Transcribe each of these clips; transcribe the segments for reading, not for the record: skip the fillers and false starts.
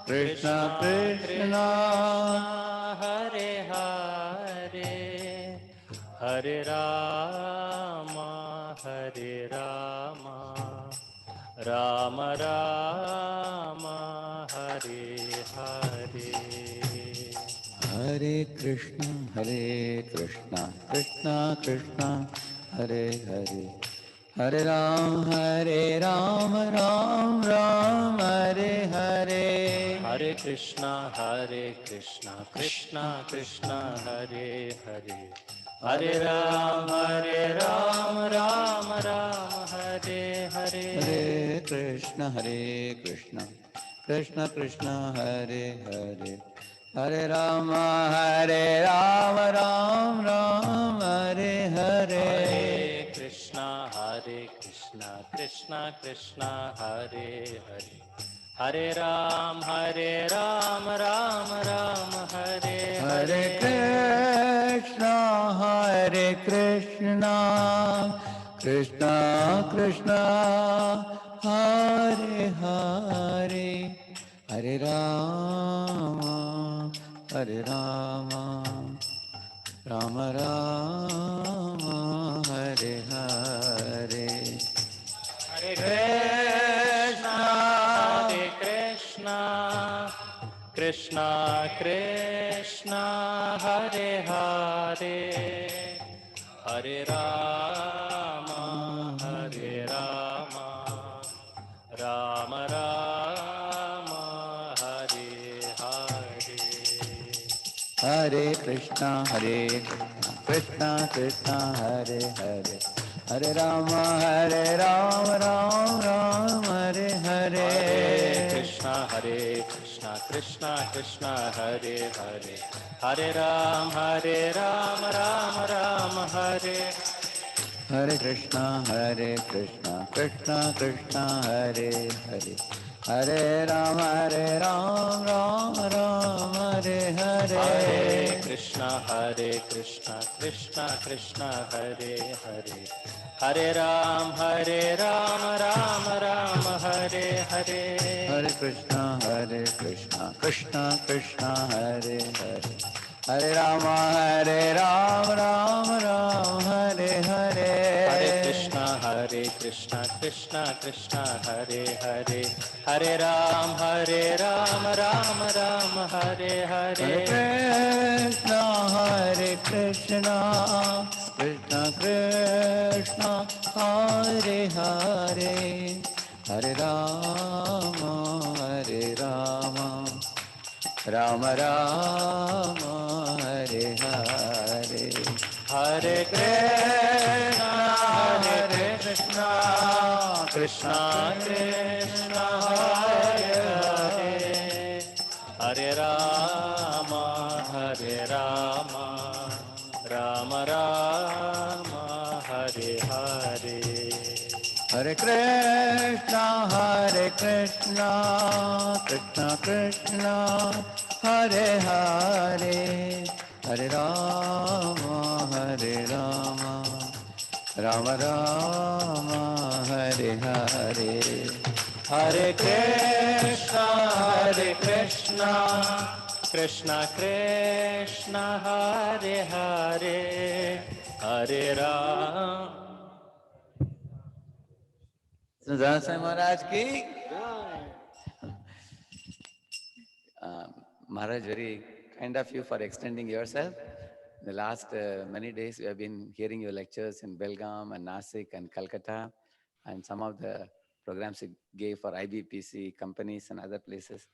Krishna Krishna Hare Hare, Hare Rama, Hare Rama, Rama Rama, Hare Hare. Hare Krishna Krishna Krishna Hare Hare, Hare Ram Ram Ram Hare Hare. Hare Krishna Krishna Krishna Hare Hare, Hare Ram Ram Ram Hare Hare. Hare Krishna Krishna Krishna Hare Hare, Hare Rama Ram Ram Hare Hare. Hare Krishna Krishna Krishna Hare Hare, Hare Ram Ram Ram Hare Hare Hare. Krishna Krishna Krishna Hare Hare, Hare Rama Rama Rama Hare Hare. Hare Krishna Krishna Krishna Krishna Hare Hare, Hare Rama Rama Rama Hare Hare. Hare Krishna Krishna Krishna Hare Hare, Hare Rama Rama Hare Hare. Hare Krishna Krishna Krishna Hare Hare, Hare Ram Rama Hare. Hare Krishna Krishna Krishna Hare Hare, Hare Rama Rama Hare Hare. Hare Krishna Krishna Krishna Hare Hare, Hare Ram Rama Hare Hare. Hare Krishna Krishna Krishna Hare Hare, Hare Rama Rama Hare Hare. Hare Krishna Krishna Krishna Hare Hare, Hare Ram Rama Hare Hare. Hare Krishna Krishna Krishna Hare Hare, Hare Rama Rama Hare Hare. Hare Krishna Krishna Krishna Hare Hare, Hare Rama Rama Rama Hare Hare. Hare Krishna Krishna Krishna Hare Hare, Hare Rama Rama Hare Hare. Hare Krishna Krishna Krishna Hare Hare, Hare Ram. Swami Maharaj ki. Maharaj, very kind of you for extending yourself. In the last many days, we have been hearing your lectures in Belgaum and Nasik and Calcutta, and some of the programs you gave for IBPC companies and other places.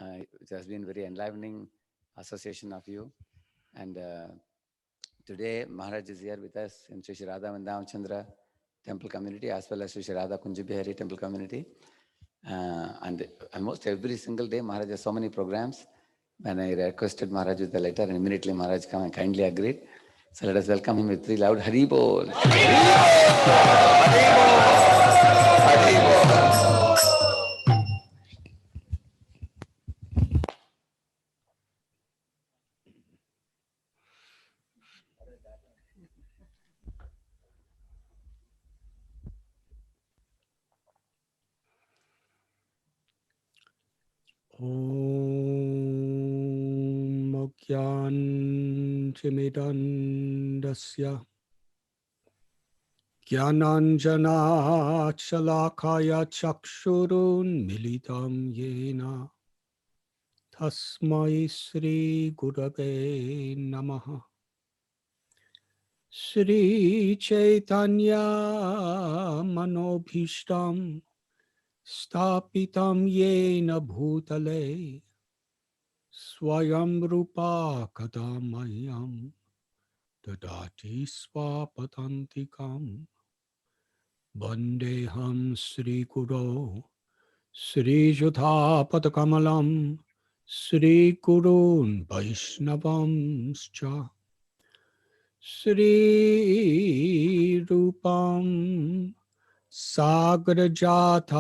It has been very enlivening association of you. And today, Maharaj is here with us in Sri Radha Vandam Chandra Temple Community, as well as Sri Radha Kunjabihari Temple Community. And almost every single day, Maharaj has so many programs. When I requested Maharaj with the letter, and immediately Maharaj came and kindly agreed. So let us welcome him with 3 loud Hari Bol. Hari Bol. Hari Bol. Om ज्ञानतिमिरन्दस्य ज्ञानाञ्जनाशलाकाय चक्षुरुन्मिलितं येन तस्मै श्रीगुरवे नमः। श्रीचैतन्य मनोभीष्टं स्थापितं येन भूतले स्वयं रूपा कदा मह्यं ददाति स्वापदान्तिकं। वन्देऽहं श्रीगुरो श्रीयुतापदकमलं श्रीगुरून् वैष्णवंश्च श्रीरूपं सागरजातं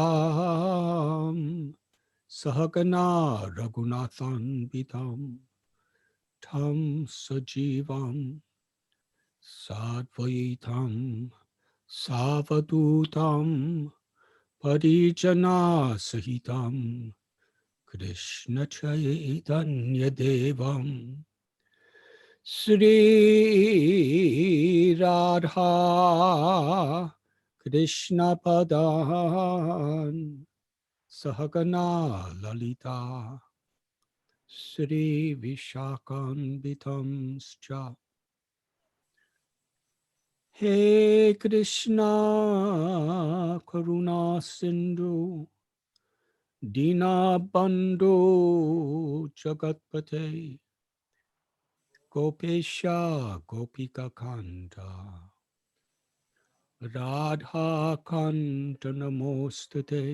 सहगना रघुनाथान्वितं तं सजीवं साद्वैतं सावधूतं परिजनसहितं कृष्णचैतन्यदेवं श्रीराधा कृष्णपदान् सहगना ललिता श्रीविशाखान्वितंश्च। हे कृष्णा करुणा सिन्धु दीनबन्धो जगत्पते गोपेशा गोपिकान्त राधाकान्त नमोस्तुते।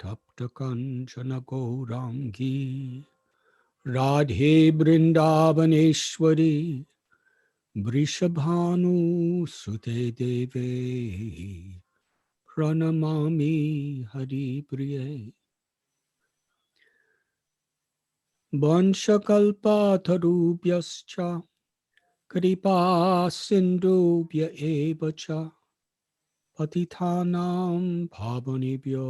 तप्तकाञ्चन गौराङ्गी राधे वृन्दावनेश्वरी वृषभानुसुते देवे प्रणमामि हरिप्रिये। वंशकल्पतरुभ्यश्च कृपा सिन्धुभ्य एव च पतितानां पावनेभ्यो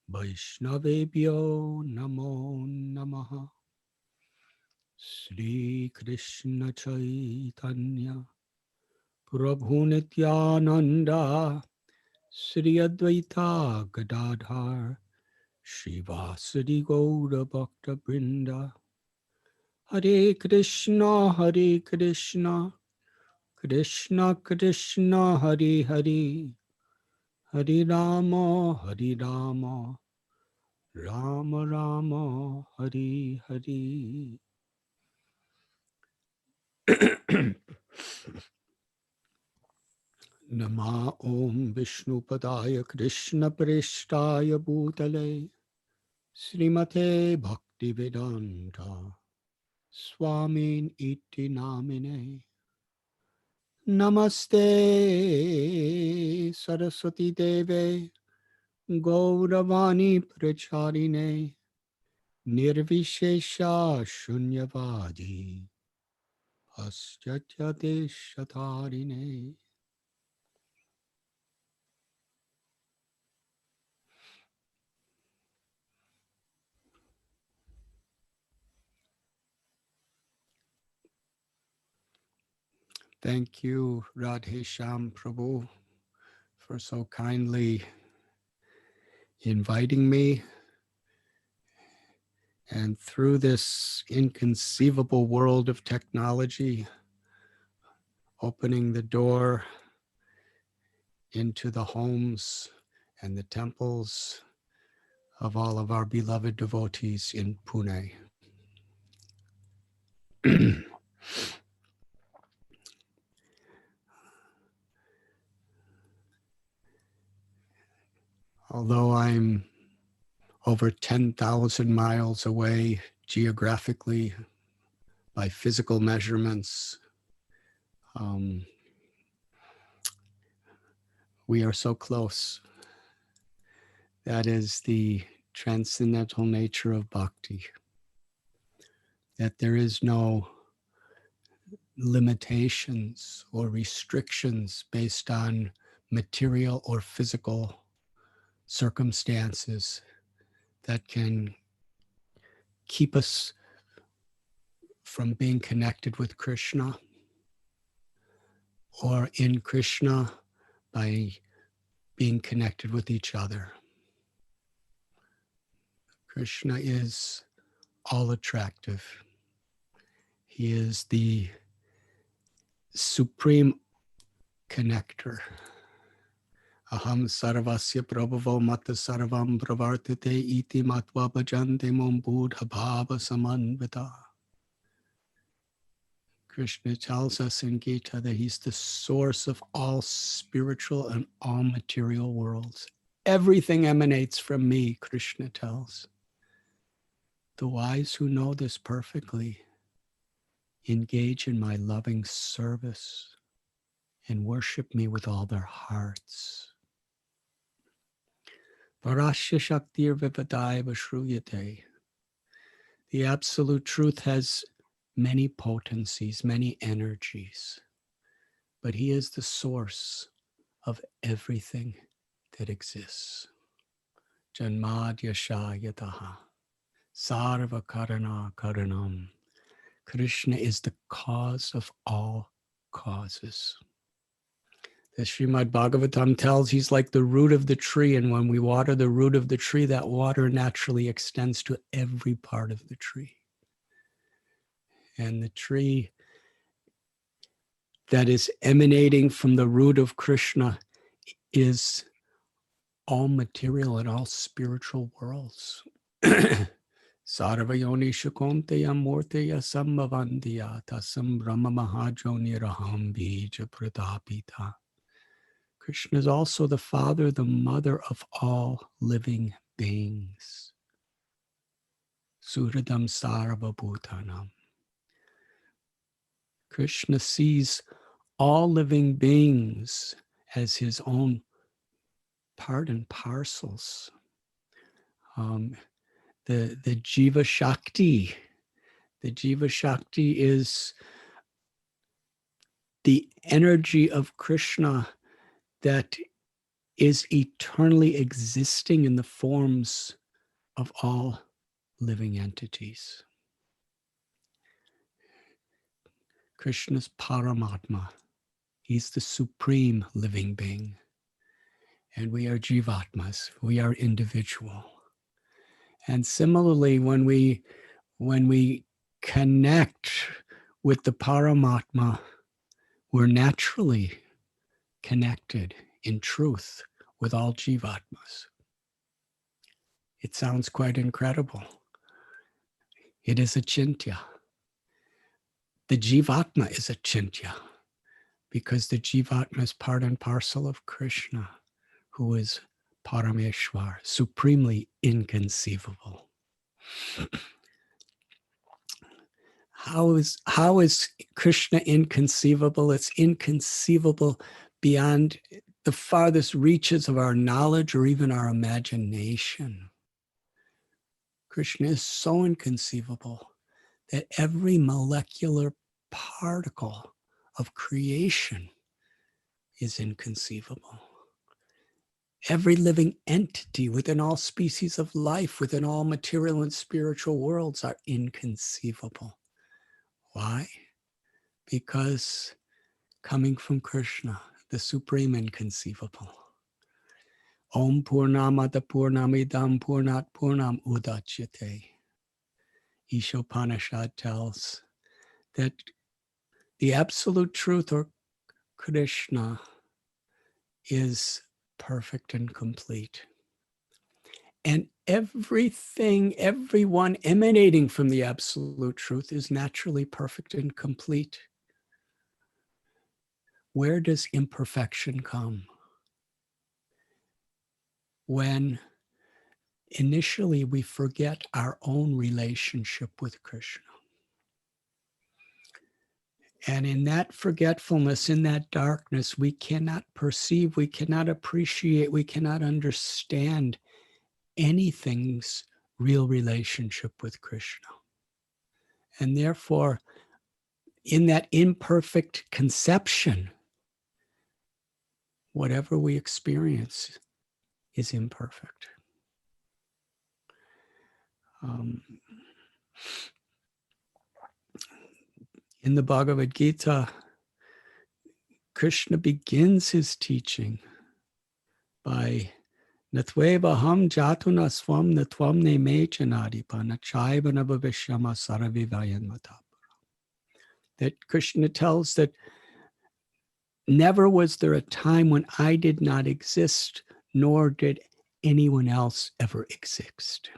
वैष्णवेभ्यो नमो नमः। श्रीकृष्ण चैतन्य प्रभु नित्यानंद श्री अद्वैता गदाधर श्रीवासदि गौर भक्त वृंद। हरे कृष्णा कृष्ण कृष्ण हरे हरे हरे राम राम राम हरे हरे। नमा ओम विष्णुपदाय कृष्णप्रेष्ठाय भूतले श्रीमते भक्तिवेदांता स्वामिन् इति नामिने। नमस्ते सरस्वती देवे गौरवाणी प्रचारिणे निर्विशेषा शून्यवादी पाश्चात्यदेशतारिणे। Thank you, Radhe Shyam Prabhu, for so kindly inviting me and through this inconceivable world of technology, opening the door into the homes and the temples of all of our beloved devotees in Pune. Although I'm over 10,000 miles away geographically by physical measurements, we are so close. That is the transcendental nature of bhakti, that there is no limitations or restrictions based on material or physical circumstances that can keep us from being connected with Krishna, or in Krishna by being connected with each other. Krishna is all attractive. He is the supreme connector. Aham sarvasya prabhavo mata sarvam pravartate iti matva bhajante mom buddha bhava samanvita. Krishna tells us in Gita that he's the source of all spiritual and all material worlds. Everything emanates from me, Krishna tells. The wise who know this perfectly engage in my loving service and worship me with all their hearts. Parasya Shaktir Vivadaya Vashruyate. The absolute truth has many potencies, many energies, but he is the source of everything that exists. Janmad Yasha Yataha. Sarva Karana Karanam. Krishna is the cause of all causes. The Srimad Bhagavatam tells he's like the root of the tree, and when we water the root of the tree, that water naturally extends to every part of the tree. And the tree that is emanating from the root of Krishna is all material and all spiritual worlds. Sarvayoni Shakonteya Morteya Sambhavantiya Tasam Brahma Mahajoniraham Bija Pratapita. Krishna is also the father, the mother of all living beings. Suradam Sarva Bhutanam. Krishna sees all living beings as his own part and parcels. The Jiva Shakti. The Jiva Shakti is the energy of Krishna that is eternally existing in the forms of all living entities. Krishna's Paramatma. He's the supreme living being. And we are Jivatmas. We are individual. And similarly, when we connect with the Paramatma, we're naturally connected in truth with all Jivatmas. It sounds quite incredible. It is a Chintya. The Jivatma is a Chintya because the Jivatma is part and parcel of Krishna, who is Parameshwar, supremely inconceivable. How is Krishna inconceivable? It's inconceivable beyond the farthest reaches of our knowledge or even our imagination. Krishna is so inconceivable that every molecular particle of creation is inconceivable. Every living entity within all species of life, within all material and spiritual worlds are inconceivable. Why? Because coming from Krishna, the supreme inconceivable. Om Purnamada Purnamidam Purnat Purnam Udachyate. Ishopanishad tells that the absolute truth, or Krishna, is perfect and complete. And everything, everyone emanating from the absolute truth is naturally perfect and complete. Where does imperfection come? When initially we forget our own relationship with Krishna. And in that forgetfulness, in that darkness, we cannot perceive, we cannot appreciate, we cannot understand anything's real relationship with Krishna. And therefore, in that imperfect conception, whatever we experience is imperfect. In the Bhagavad Gita, Krishna begins his teaching by Natveva ham jatuna swam natvam ne me chanadipa nachaiva nabhavishyama saravivayan matapara. That Krishna tells that never was there a time when I did not exist, nor did anyone else ever exist.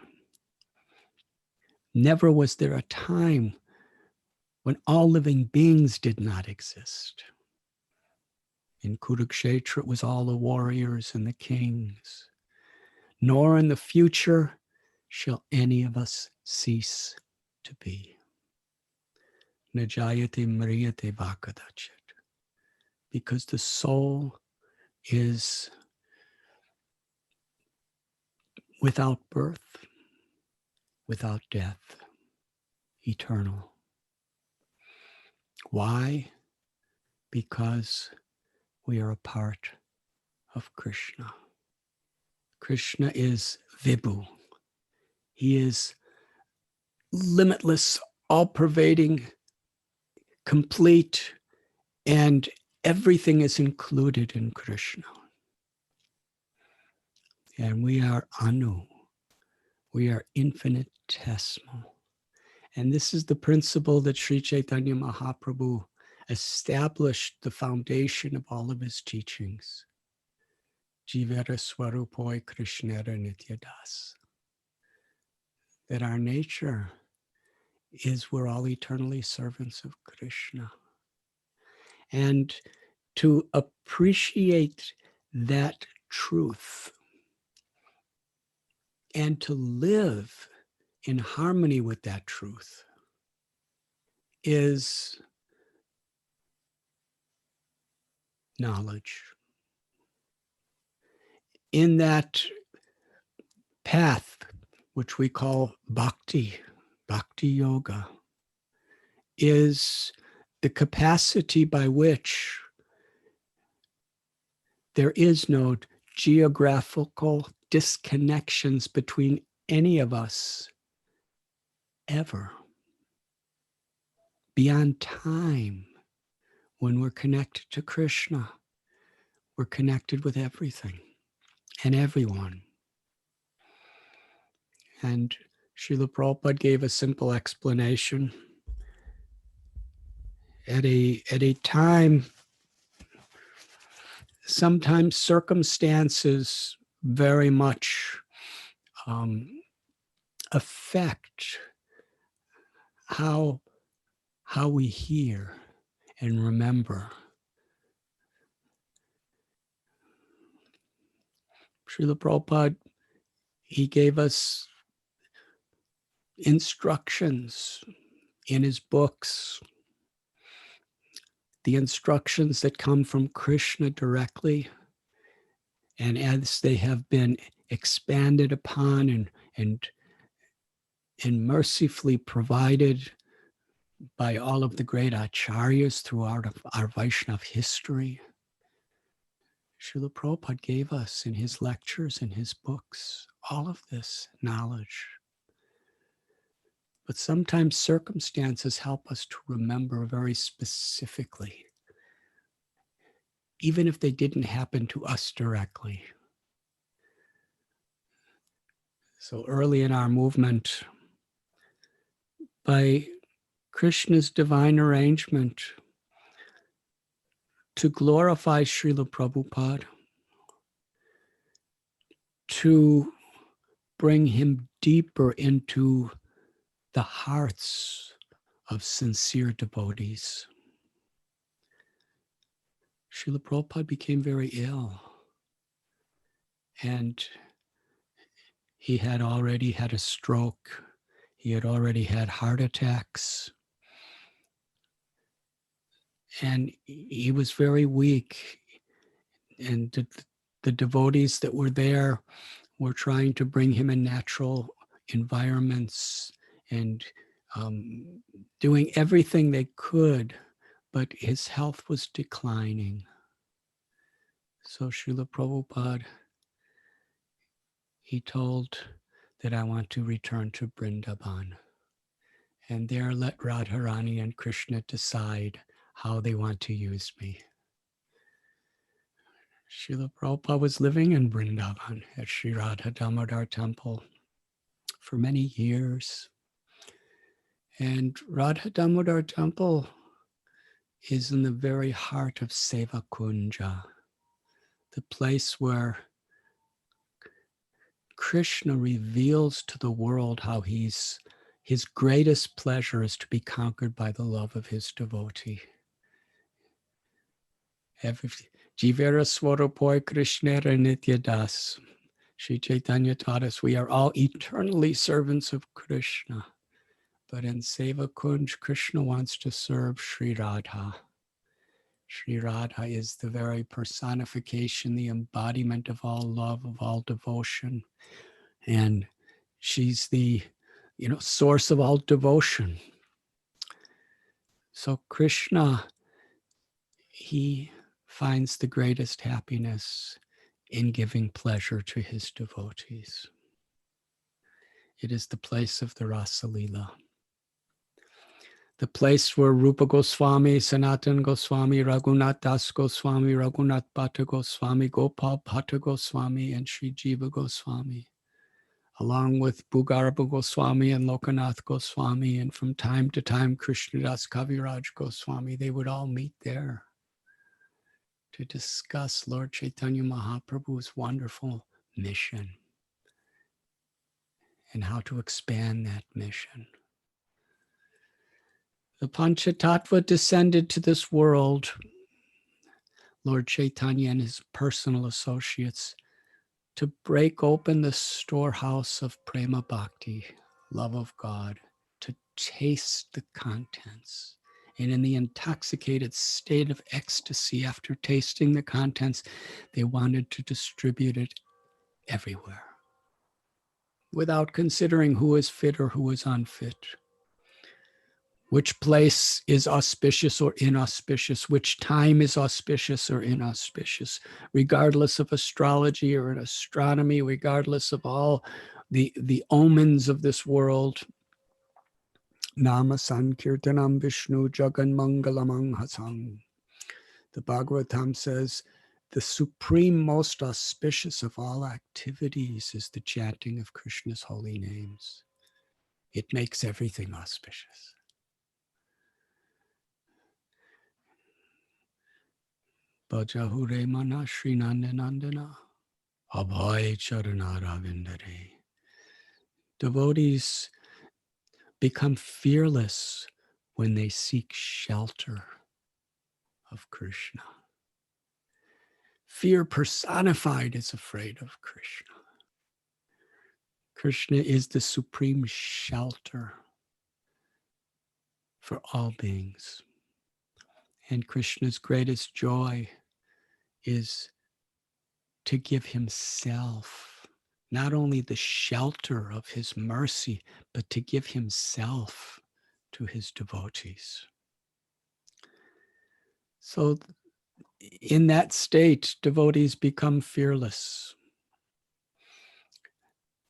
Never was there a time when all living beings did not exist. In Kurukshetra, it was all the warriors and the kings. Nor in the future shall any of us cease to be. Najayate mariyate vakadachet. Because the soul is without birth, without death, eternal. Why? Because we are a part of Krishna. Krishna is Vibhu. He is limitless, all-pervading, complete, and everything is included in Krishna. And we are Anu. We are infinitesimal. And this is the principle that Sri Chaitanya Mahaprabhu established the foundation of all of his teachings. Jivara Swarupoi Krishnera Nityadas. That our nature is we're all eternally servants of Krishna. And to appreciate that truth and to live in harmony with that truth is knowledge. In that path, which we call bhakti yoga, is the capacity by which there is no geographical disconnections between any of us ever. Beyond time, when we're connected to Krishna, we're connected with everything and everyone. And Srila Prabhupada gave a simple explanation. At a time, sometimes circumstances very much affect how we hear and remember. Srila Prabhupada, he gave us instructions in his books, the instructions that come from Krishna directly, and as they have been expanded upon and mercifully provided by all of the great acharyas throughout our Vaishnava history, Srila Prabhupada gave us in his lectures, in his books, all of this knowledge. But sometimes circumstances help us to remember very specifically, even if they didn't happen to us directly. So early in our movement, by Krishna's divine arrangement, to glorify Srila Prabhupada, to bring him deeper into the hearts of sincere devotees. Srila Prabhupada became very ill, and he had already had a stroke. He had already had heart attacks, and he was very weak. And the devotees that were there were trying to bring him in natural environments and doing everything they could, but his health was declining. So Srila Prabhupada, he told that I want to return to Vrindavan. And there let Radharani and Krishna decide how they want to use me. Srila Prabhupada was living in Vrindavan at Sri Radha Damodar Temple for many years. And Radha Damodar Temple is in the very heart of Seva Kunja, the place where Krishna reveals to the world how his greatest pleasure is to be conquered by the love of his devotee. Jivera Swarupoi Krishnera Nitya Das. Sri Chaitanya taught us we are all eternally servants of Krishna. But in Seva Kunj, Krishna wants to serve Sri Radha. Sri Radha is the very personification, the embodiment of all love, of all devotion. And she's the, source of all devotion. So Krishna, he finds the greatest happiness in giving pleasure to his devotees. It is the place of the Rasa Leela. The place where Rupa Goswami, Sanatan Goswami, Raghunath Das Goswami, Raghunath Bhatta Goswami, Gopal Bhatta Goswami, and Sri Jiva Goswami, along with Bhugarabha Goswami and Lokanath Goswami, and from time to time Krishnadas Kaviraj Goswami, they would all meet there to discuss Lord Chaitanya Mahaprabhu's wonderful mission and how to expand that mission. The Panchatattva descended to this world, Lord Chaitanya and his personal associates, to break open the storehouse of prema bhakti, love of God, to taste the contents. And in the intoxicated state of ecstasy after tasting the contents, they wanted to distribute it everywhere without considering who is fit or who is unfit. Which place is auspicious or inauspicious, which time is auspicious or inauspicious, regardless of astrology or astronomy, regardless of all the omens of this world. Nama Sankirtanam Vishnu Jagan Mangalamang Hasang. The Bhagavatam says, the supreme, most auspicious of all activities is the chanting of Krishna's holy names. It makes everything auspicious. Bhajahure mana Shri Nandanandana Abhay Charana Ravindare. Devotees become fearless when they seek shelter of Krishna. Fear personified is afraid of Krishna. Krishna is the supreme shelter for all beings. And Krishna's greatest joy is to give himself, not only the shelter of his mercy, but to give himself to his devotees. So in that state, devotees become fearless.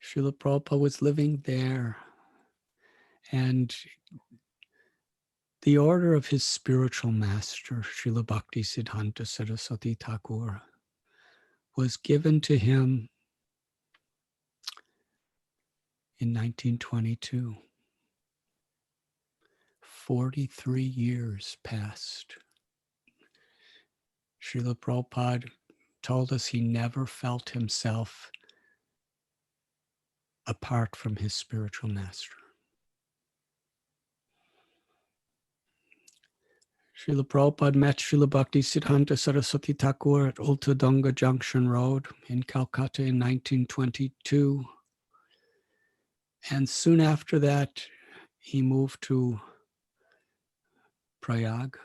Srila Prabhupada was living there, and the order of his spiritual master, Srila Bhakti Siddhanta Saraswati Thakur, was given to him in 1922. 43 years passed. Srila Prabhupada told us he never felt himself apart from his spiritual master. Srila Prabhupada met Srila Bhakti Siddhanta Saraswati Thakur at Ultadanga Junction Road in Calcutta in 1922. And soon after that, he moved to Prayag,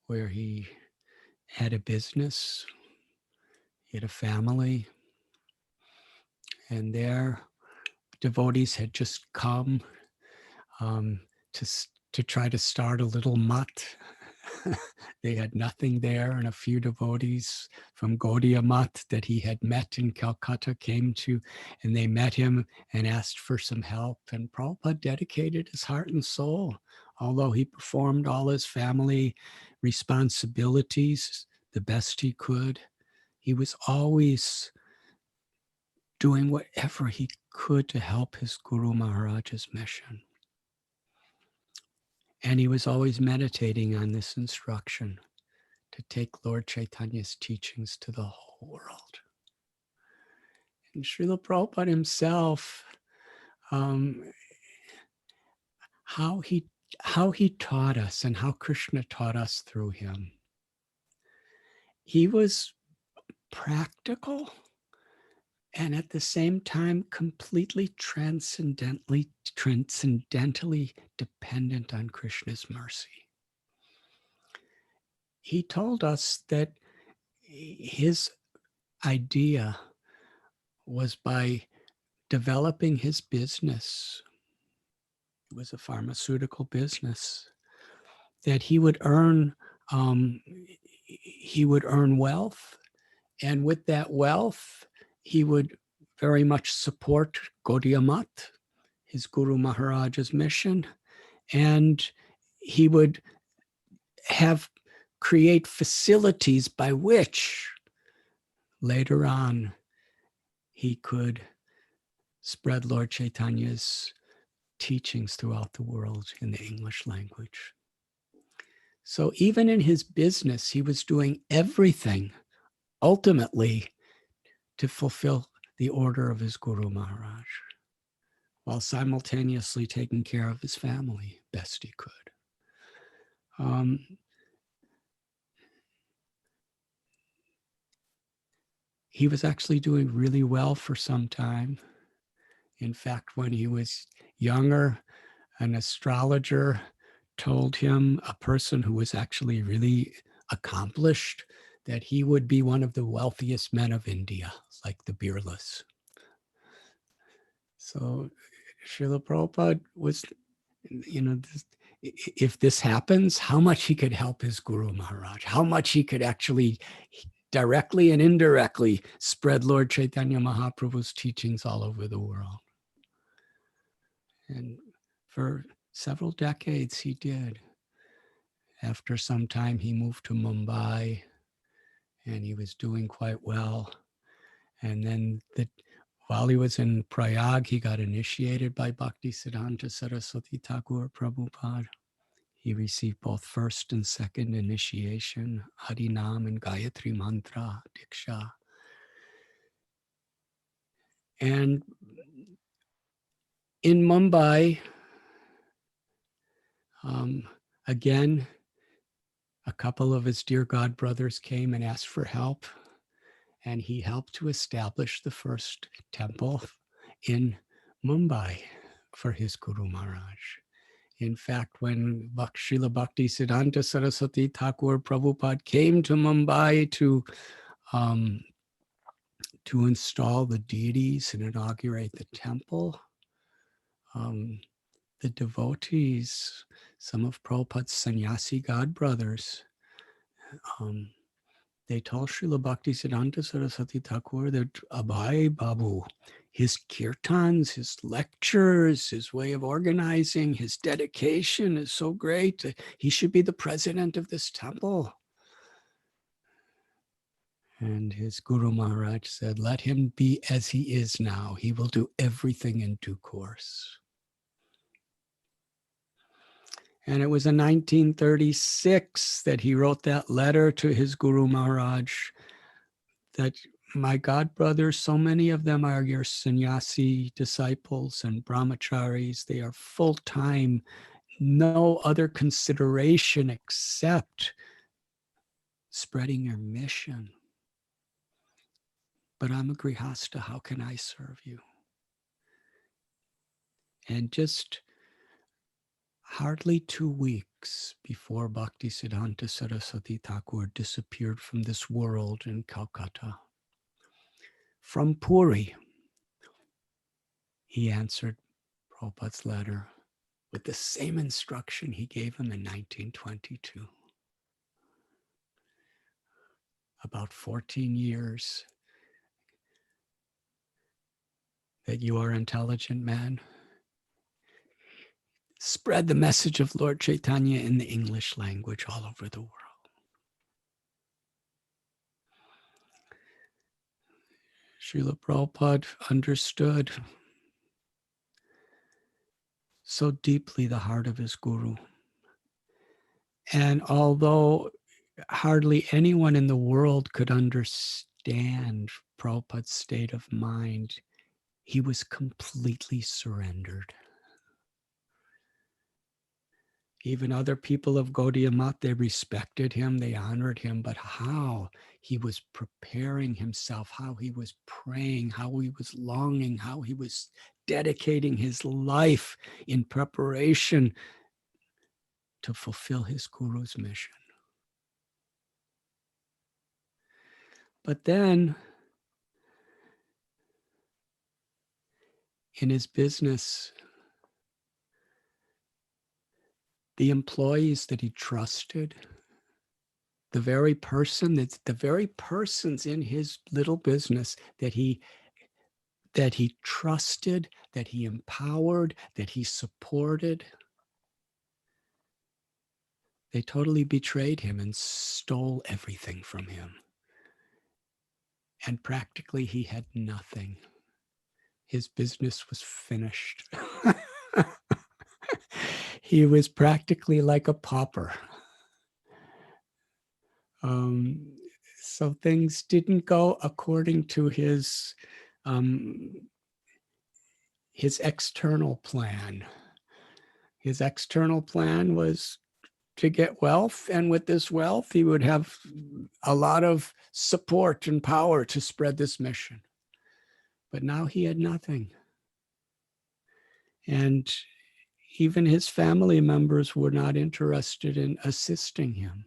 where he had a business, he had a family, and there devotees had just come to try to start a little mutt They had nothing there, and a few devotees from Gaudiya Math that he had met in Calcutta came to, and they met him and asked for some help. And Prabhupada dedicated his heart and soul, although he performed all his family responsibilities the best he could. He was always doing whatever he could to help his Guru Maharaja's mission. And he was always meditating on this instruction to take Lord Chaitanya's teachings to the whole world. And Srila Prabhupada himself, how he taught us and how Krishna taught us through him. He was practical and at the same time completely transcendentally dependent on Krishna's mercy. He told us that his idea was by developing his business, it was a pharmaceutical business, that he would earn wealth, and with that wealth, he would very much support Gaudiya Math, his Guru Maharaja's mission, and he would create facilities by which later on he could spread Lord Chaitanya's teachings throughout the world in the English language. So even in his business, he was doing everything ultimately to fulfill the order of his Guru Maharaj, while simultaneously taking care of his family best he could. He was actually doing really well for some time. In fact, when he was younger, an astrologer told him, a person who was actually really accomplished, that he would be one of the wealthiest men of India, like the Birlas. So Srila Prabhupada was, if this happens, how much he could help his Guru Maharaj, how much he could actually directly and indirectly spread Lord Chaitanya Mahaprabhu's teachings all over the world. And for several decades he did. After some time he moved to Mumbai and he was doing quite well. And then while he was in Prayag, he got initiated by Bhaktisiddhanta Saraswati Thakur Prabhupada. He received both first and second initiation, Harinam and Gayatri Mantra, Diksha. And in Mumbai, again, a couple of his dear God brothers came and asked for help, and he helped to establish the first temple in Mumbai for his Guru Maharaj. In fact, when Srila Bhaktisiddhanta Saraswati Thakur Prabhupada came to Mumbai to install the deities and inaugurate the temple, the devotees, some of Prabhupada's sannyasi godbrothers, they told Srila Bhaktisiddhanta Saraswati Thakur that Abhay Babu, his kirtans, his lectures, his way of organizing, his dedication is so great. He should be the president of this temple. And his Guru Maharaj said, let him be as he is now. He will do everything in due course. And it was in 1936 that he wrote that letter to his Guru Maharaj that, my God brothers, so many of them are your sannyasi disciples and brahmacharis. They are full-time, no other consideration except spreading your mission. But I'm a grihasta, how can I serve you? And just hardly 2 weeks before Bhaktisiddhanta Saraswati Thakur disappeared from this world in Calcutta, from Puri, he answered Prabhupada's letter with the same instruction he gave him in 1922. about 14 years that you are intelligent man. Spread the message of Lord Chaitanya in the English language all over the world. Srila Prabhupada understood so deeply the heart of his guru. And although hardly anyone in the world could understand Prabhupada's state of mind, he was completely surrendered. Even other people of Gaudiya Math, they respected him, they honored him, but how he was preparing himself, how he was praying, how he was longing, how he was dedicating his life in preparation to fulfill his guru's mission. But then, in his business, the employees that he trusted, the very persons in his little business that he trusted, that he empowered, that he supported, they totally betrayed him and stole everything from him. And practically he had nothing. His business was finished. He was practically like a pauper. So things didn't go according to his external plan. His external plan was to get wealth, and with this wealth, he would have a lot of support and power to spread this mission. But now he had nothing. And even his family members were not interested in assisting him.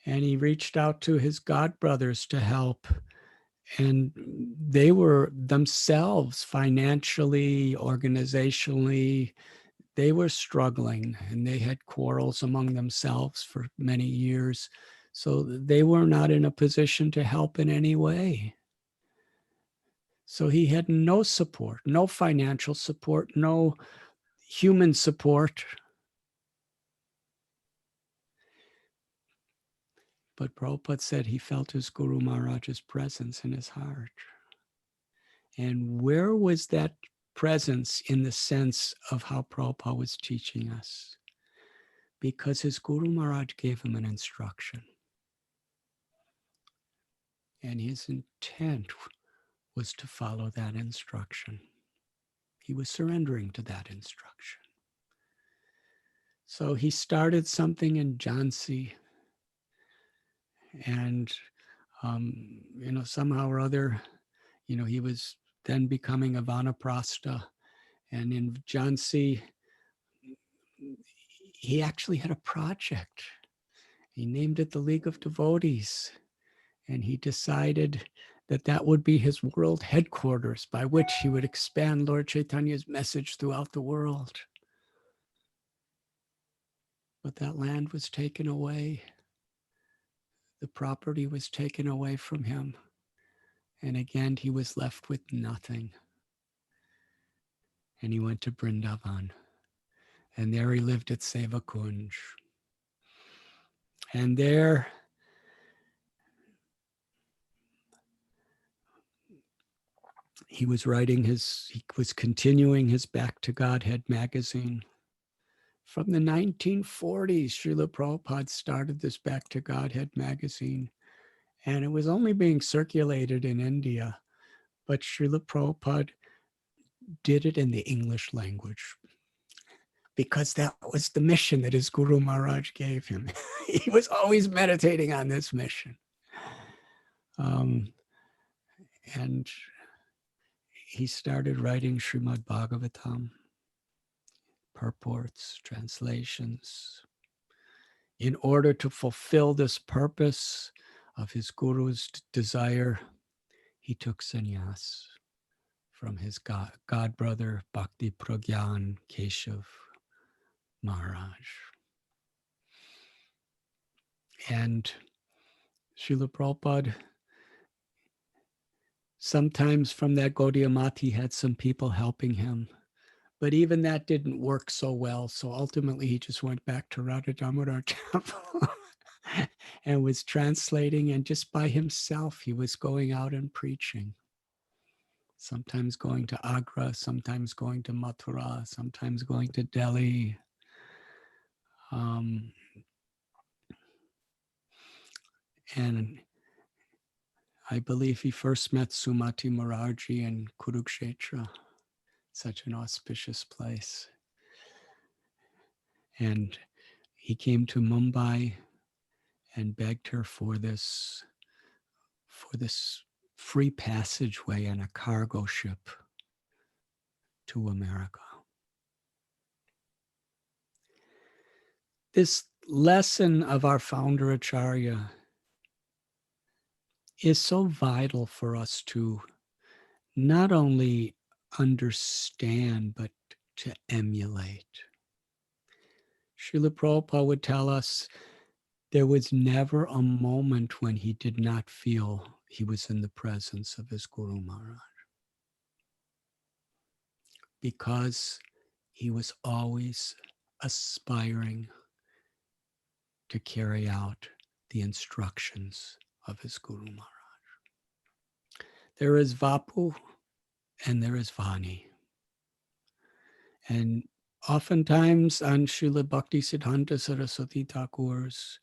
And he reached out to his godbrothers to help. And they were themselves financially, organizationally, they were struggling, and they had quarrels among themselves for many years. So they were not in a position to help in any way. So he had no support, no financial support, no human support. But Prabhupada said he felt his Guru Maharaja's presence in his heart. And where was that presence in the sense of how Prabhupada was teaching us? Because his Guru Maharaj gave him an instruction. And his intent was to follow that instruction. He was surrendering to that instruction. So he started something in Jhansi, and somehow or other, he was then becoming a Vanaprastha, and in Jhansi, he actually had a project. He named it the League of Devotees, and he decided that that would be his world headquarters by which he would expand Lord Chaitanya's message throughout the world. But that land was taken away. The property was taken away from him. And again, he was left with nothing. And he went to Vrindavan. And there he lived at Seva Kunj. And there he was continuing his Back to Godhead magazine. From the 1940s, Srila Prabhupada started this Back to Godhead magazine, and it was only being circulated in India, but Srila Prabhupada did it in the English language because that was the mission that his Guru Maharaj gave him. He was always meditating on this mission. And he started writing Srimad Bhagavatam, purports, translations. In order to fulfill this purpose of his Guru's desire, he took sannyas from his god brother Bhakti Pragyan Keshav Maharaj. And Srila Prabhupada, sometimes from that Gaudiya Math, he had some people helping him. But even that didn't work so well. So ultimately, he just went back to Radha Damodar Temple and was translating. And just by himself, he was going out and preaching. Sometimes going to Agra, sometimes going to Mathura, sometimes going to Delhi. And I believe he first met Sumati Maharaji in Kurukshetra, such an auspicious place. And he came to Mumbai and begged her for this free passageway in a cargo ship to America. This lesson of our founder Acharya is so vital for us to not only understand, but to emulate. Srila Prabhupada would tell us there was never a moment when he did not feel he was in the presence of his Guru Maharaj, because he was always aspiring to carry out the instructions of his Guru Maharaj. There is Vapu and there is Vani. And oftentimes on Srila Bhakti Siddhanta Saraswati Thakur's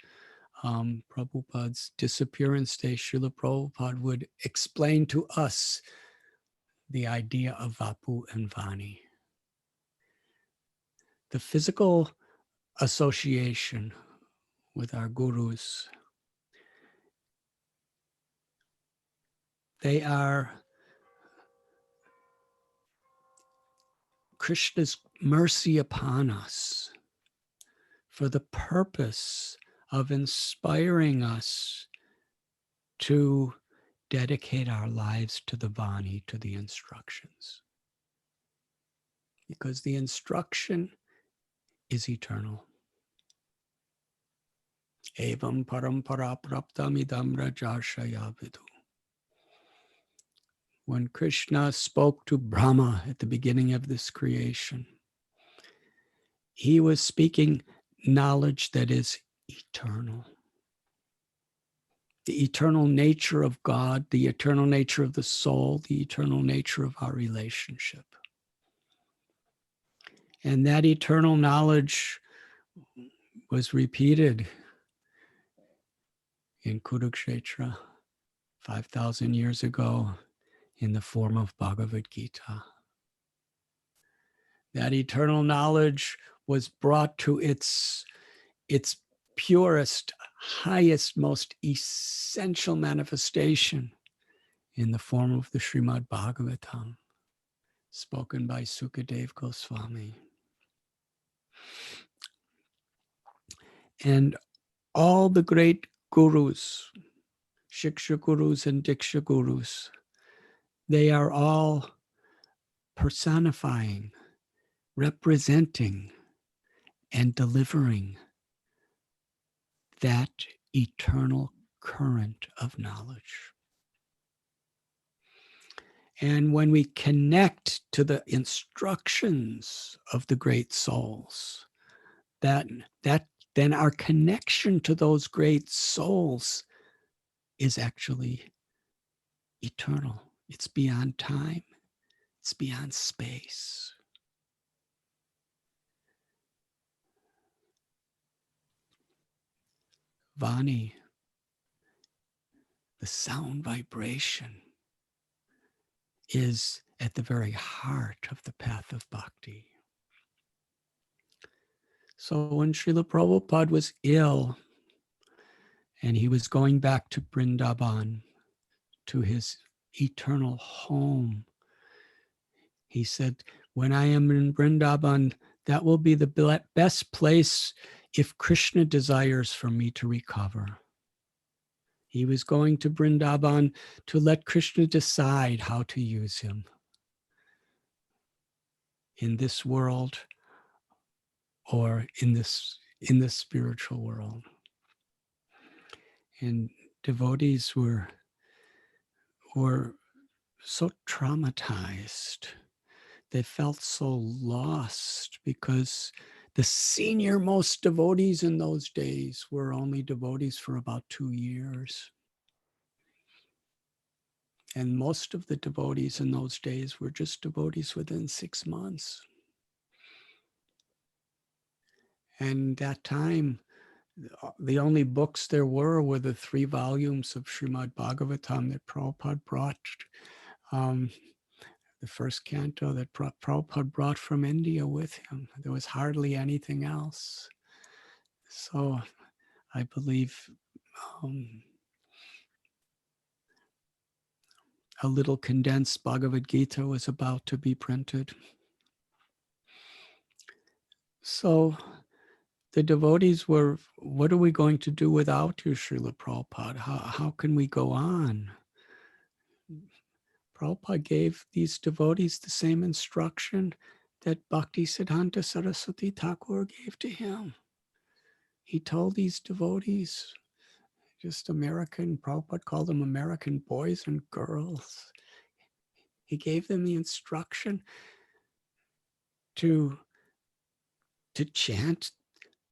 Prabhupada's disappearance day, Srila Prabhupada would explain to us the idea of Vapu and Vani. The physical association with our gurus, they are Krishna's mercy upon us for the purpose of inspiring us to dedicate our lives to the Vani, to the instructions. Because the instruction is eternal. Evam parampara praptamidam rajarshaya vidu. When Krishna spoke to Brahma at the beginning of this creation, he was speaking knowledge that is eternal. The eternal nature of God, the eternal nature of the soul, the eternal nature of our relationship. And that eternal knowledge was repeated in Kurukshetra 5,000 years ago in the form of Bhagavad Gita. That eternal knowledge was brought to its purest, highest, most essential manifestation in the form of the Srimad Bhagavatam, spoken by Sukadev Goswami. And all the great gurus, Shiksha gurus and Diksha gurus, they are all personifying, representing, and delivering that eternal current of knowledge. And when we connect to the instructions of the great souls, then our connection to those great souls is actually eternal. It's beyond time. It's beyond space. Vani, the sound vibration, is at the very heart of the path of bhakti. So when Srila Prabhupada was ill and he was going back to Vrindavan, to his eternal home, he said, when I am in Vrindavan, that will be the best place if Krishna desires for me to recover. He was going to Vrindavan to let Krishna decide how to use him in this world or in the spiritual world. And devotees were so traumatized. They felt so lost because the senior most devotees in those days were only devotees for about 2 years. And most of the devotees in those days were just devotees within 6 months. And that time, the only books there were the 3 volumes of Srimad Bhagavatam that Prabhupada brought, the first canto that Prabhupada brought from India with him. There was hardly anything else. So I believe a little condensed Bhagavad Gita was about to be printed. So the devotees were, what are we going to do without you, Srila Prabhupada? How can we go on? Prabhupada gave these devotees the same instruction that Bhaktisiddhanta Saraswati Thakur gave to him. He told these devotees, just Prabhupada called them American boys and girls. He gave them the instruction to chant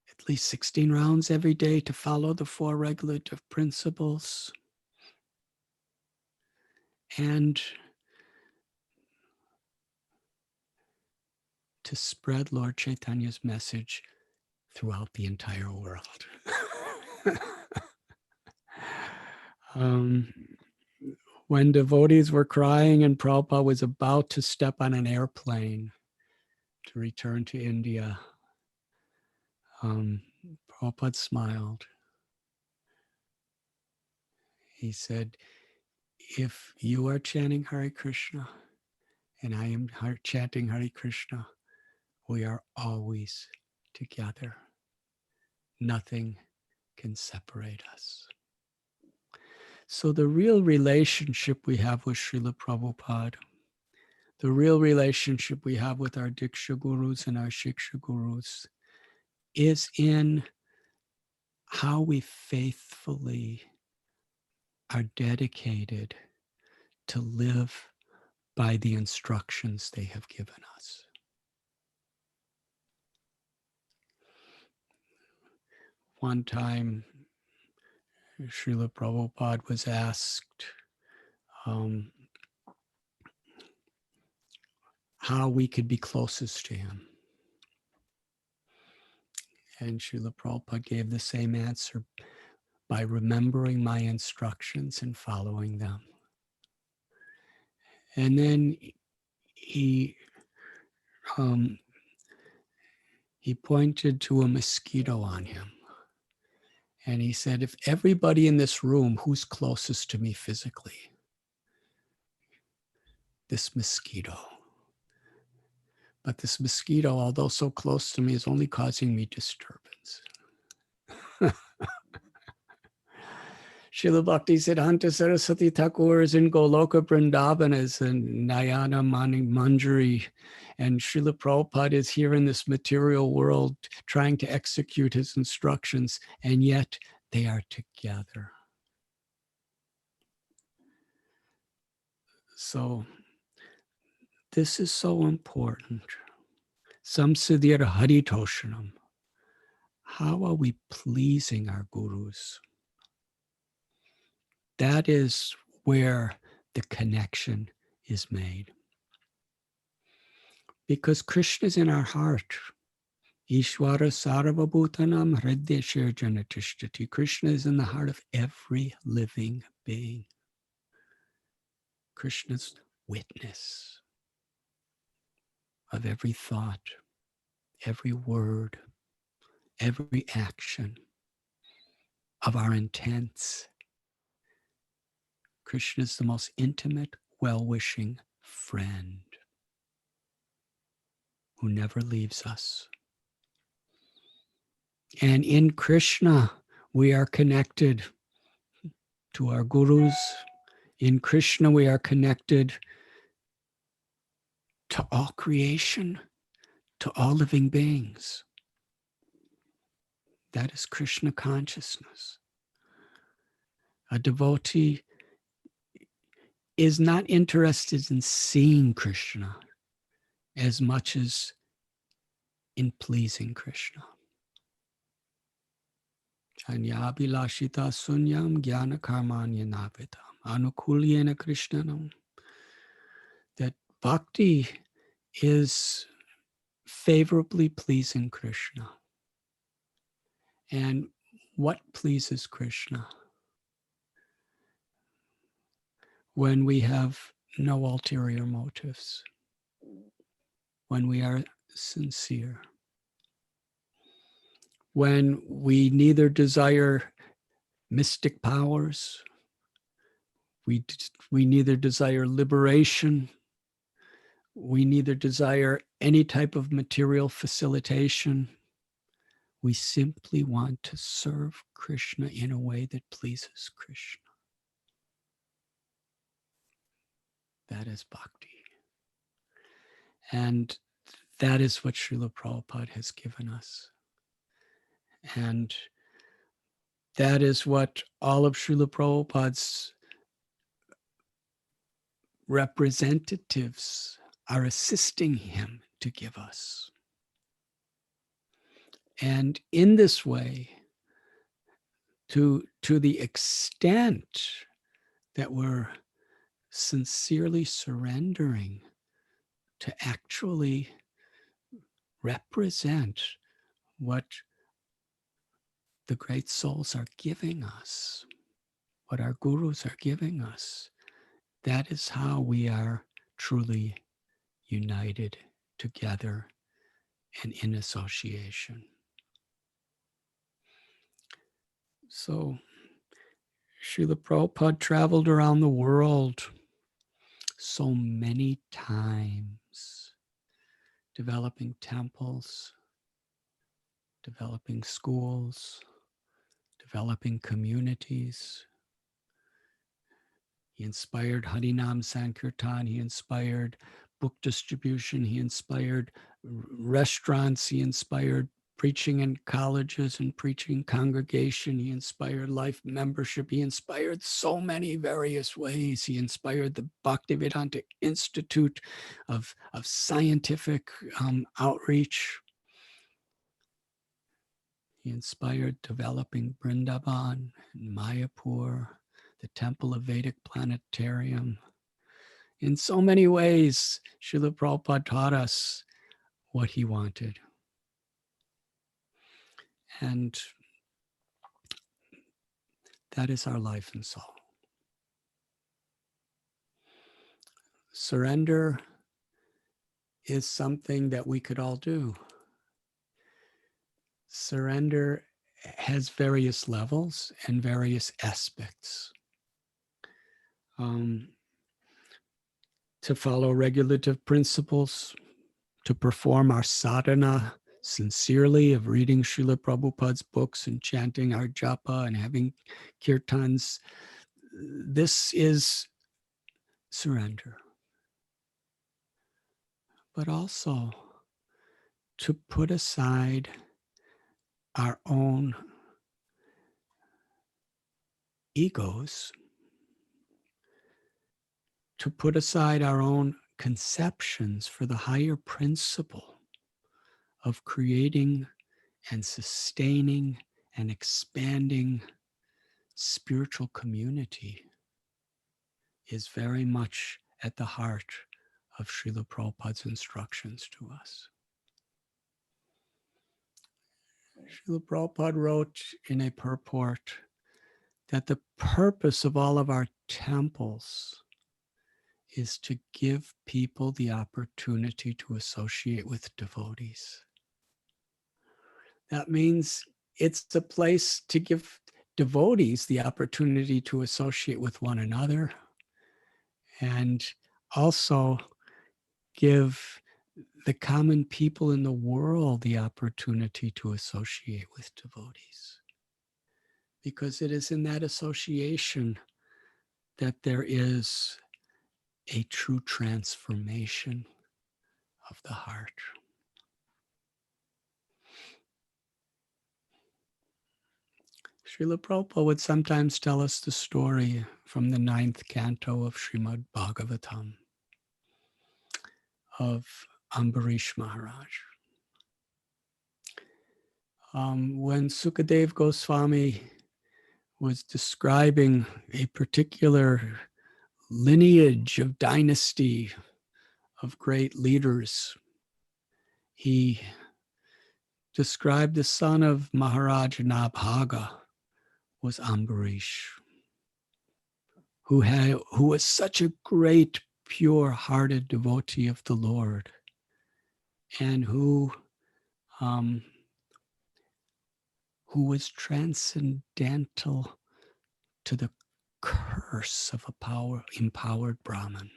at least 16 rounds every day, to follow the 4 regulative principles, and to spread Lord Chaitanya's message throughout the entire world. When devotees were crying and Prabhupada was about to step on an airplane to return to India, Prabhupada smiled. He said, if you are chanting Hare Krishna and I am chanting Hare Krishna, we are always together. Nothing can separate us. So the real relationship we have with Srila Prabhupada, the real relationship we have with our Diksha Gurus and our Shiksha Gurus, is in how we faithfully are dedicated to live by the instructions they have given us. One time, Srila Prabhupada was asked how we could be closest to him. And Srila Prabhupada gave the same answer: by remembering my instructions and following them. And then he pointed to a mosquito on him. And he said, if everybody in this room, who's closest to me physically? This mosquito. But this mosquito, although so close to me, is only causing me disturbance. Srila Bhaktisiddhanta Saraswati Thakur is in Goloka Vrindavan as a Nayana Manjari, and Srila Prabhupada is here in this material world trying to execute his instructions, and yet they are together. So this is so important. Samsiddhir Haritoshanam. How are we pleasing our gurus? That is where the connection is made. Because Krishna is in our heart. Ishvara Sarvabhutanam Hrideshir Janatishtati. Krishna is in the heart of every living being. Krishna's witness of every thought, every word, every action, of our intents. Krishna is the most intimate, well-wishing friend who never leaves us. And in Krishna, we are connected to our gurus. In Krishna, we are connected to all creation, to all living beings. That is Krishna consciousness. A devotee is not interested in seeing Krishna as much as in pleasing Krishna. Chanyabhilashita sunyam jnana karmanya navitam anukulyena krishnanam. That bhakti is favorably pleasing Krishna. And what pleases Krishna? When we have no ulterior motives, when we are sincere, when we neither desire mystic powers, we neither desire liberation, we neither desire any type of material facilitation. We simply want to serve Krishna in a way that pleases Krishna. That is bhakti. And that is what Srila Prabhupada has given us. And that is what all of Srila Prabhupada's representatives are assisting him to give us. And in this way, to the extent that we're sincerely surrendering to actually represent what the great souls are giving us, what our gurus are giving us, that is how we are truly united together and in association. So Srila Prabhupada traveled around the world so many times, developing temples, developing schools, developing communities. He inspired Harinam Sankirtan. He inspired book distribution. He inspired restaurants. He inspired preaching in colleges and preaching congregation. He inspired life membership. He inspired so many various ways. He inspired the Bhaktivedanta Institute of scientific outreach. He inspired developing Vrindavan and Mayapur, the Temple of Vedic Planetarium. In so many ways, Srila Prabhupada taught us what he wanted. And that is our life and soul. Surrender is something that we could all do. Surrender has various levels and various aspects. To follow regulative principles, to perform our sadhana sincerely of reading Srila Prabhupada's books and chanting our japa and having kirtans. This is surrender. But also to put aside our own egos, to put aside our own conceptions for the higher principle of creating and sustaining and expanding spiritual community is very much at the heart of Srila Prabhupada's instructions to us. Srila Prabhupada wrote in a purport that the purpose of all of our temples is to give people the opportunity to associate with devotees. That means it's a place to give devotees the opportunity to associate with one another and also give the common people in the world the opportunity to associate with devotees. Because it is in that association that there is a true transformation of the heart. Srila Prabhupada would sometimes tell us the story from the 9th canto of Srimad Bhagavatam of Ambarish Maharaj. When Sukadev Goswami was describing a particular lineage of dynasty of great leaders, he described the son of Maharaja Nabhaga was Ambarish, who was such a great, pure-hearted devotee of the Lord, and who was transcendental to the curse of a empowered Brahmin.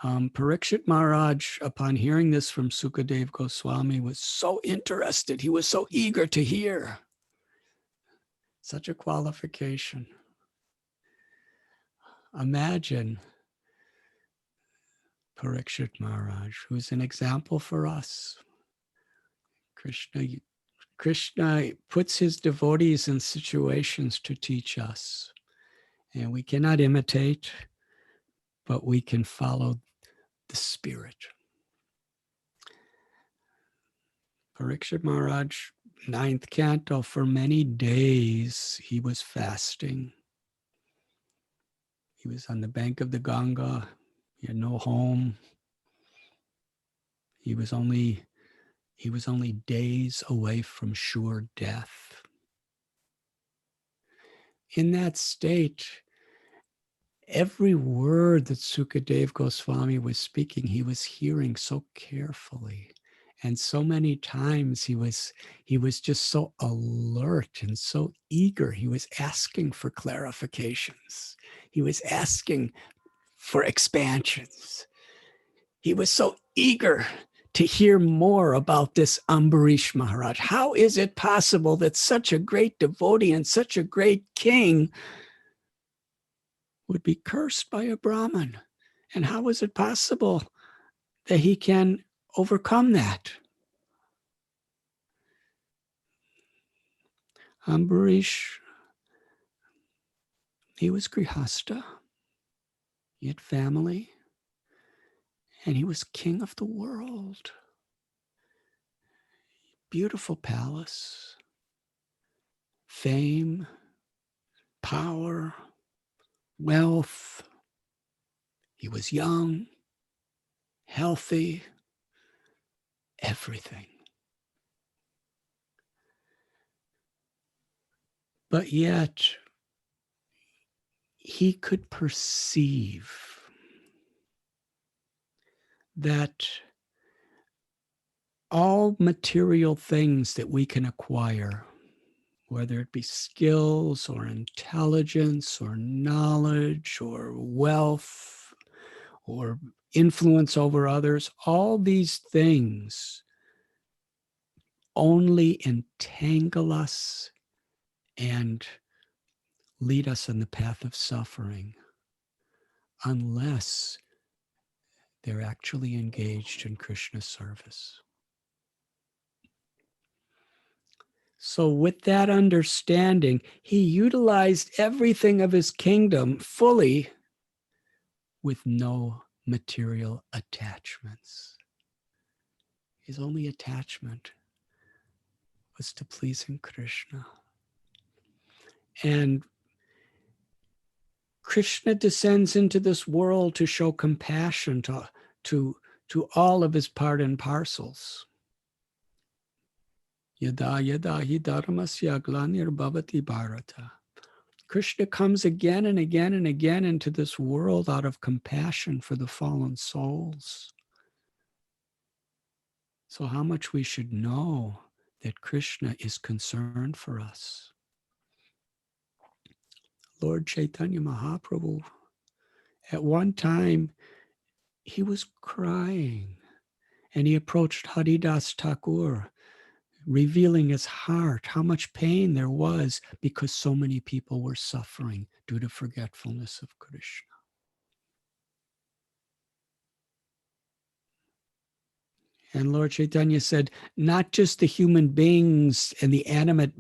Parikshit Maharaj, upon hearing this from Sukadev Goswami, was so interested. He was so eager to hear. Such a qualification. Imagine Parikshit Maharaj, who's an example for us. Krishna puts his devotees in situations to teach us. And we cannot imitate, but we can follow the spirit. Parikshit Maharaj, 9th canto, for many days he was fasting. He was on the bank of the Ganga. He had no home. He was only days away from sure death. In that state, every word that Sukadev Goswami was speaking, he was hearing so carefully. And so many times he was just so alert and so eager. He was asking for clarifications. He was asking for expansions. He was so eager to hear more about this Ambarish Maharaj. How is it possible that such a great devotee and such a great king would be cursed by a Brahmin? And how is it possible that he can overcome that? Ambarish, he was Grihasta. He had family. And he was king of the world. Beautiful palace, fame, power, wealth. He was young, healthy, everything. But yet, he could perceive that all material things that we can acquire, whether it be skills or intelligence or knowledge or wealth or influence over others, all these things only entangle us and lead us on the path of suffering unless they're actually engaged in Krishna service. So with that understanding, he utilized everything of his kingdom fully with no material attachments. His only attachment was to pleasing Krishna. And Krishna descends into this world to show compassion to all of his part and parcels. Yada yada hi dharmasya glanir bharata. Krishna comes again and again and again into this world out of compassion for the fallen souls. So how much we should know that Krishna is concerned for us. Lord Chaitanya Mahaprabhu, at one time, he was crying and he approached Haridas Thakur, revealing his heart, how much pain there was because so many people were suffering due to forgetfulness of Krishna. And Lord Chaitanya said, not just the human beings and the animate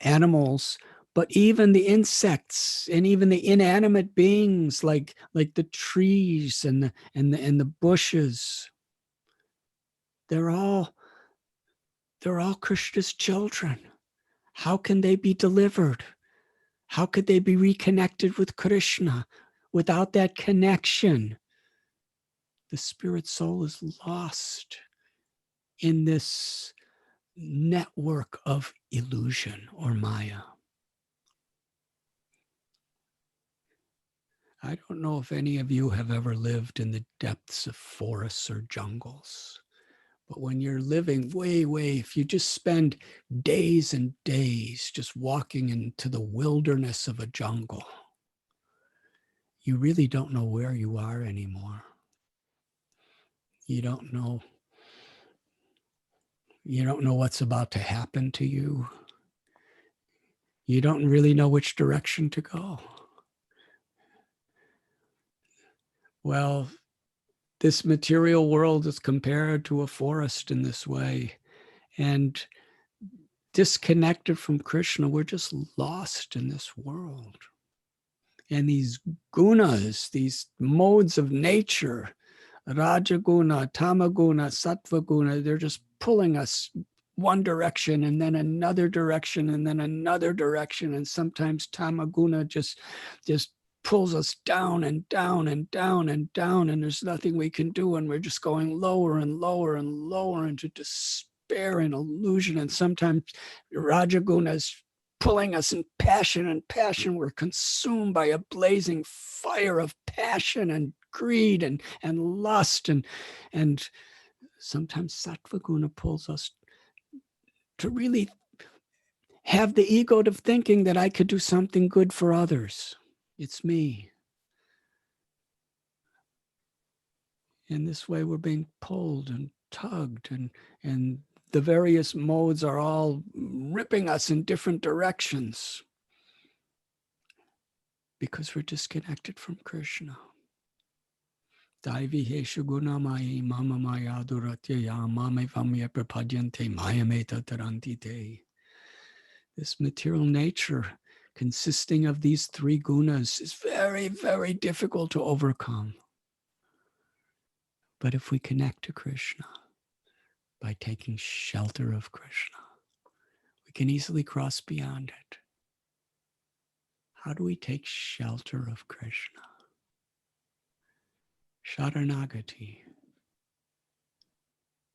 animals, but even the insects and even the inanimate beings like the trees and the bushes. They're all Krishna's children. How can they be delivered? How could they be reconnected with Krishna? Without that connection, the spirit soul is lost in this network of illusion or Maya. I don't know if any of you have ever lived in the depths of forests or jungles, but when you're living way, if you just spend days and days just walking into the wilderness of a jungle, you really don't know where you are anymore. You don't know what's about to happen to you. You don't really know which direction to go. Well, this material world is compared to a forest in this way. And disconnected from Krishna, we're just lost in this world. And these gunas, these modes of nature, Rajaguna, Tamaguna, Sattvaguna, they're just pulling us one direction and then another direction and then another direction. And sometimes Tamaguna just pulls us down and down and down and down, and there's nothing we can do, and we're just going lower and lower and lower into despair and illusion. And sometimes Rajaguna is pulling us in passion and passion. We're consumed by a blazing fire of passion and greed and lust, and sometimes Sattvaguna pulls us to really have the ego of thinking that I could do something good for others. It's me. In this way, we're being pulled and tugged, and the various modes are all ripping us in different directions because we're disconnected from Krishna. This material nature consisting of these three gunas is very, very difficult to overcome. But if we connect to Krishna by taking shelter of Krishna, we can easily cross beyond it. How do we take shelter of Krishna? Sharanagati.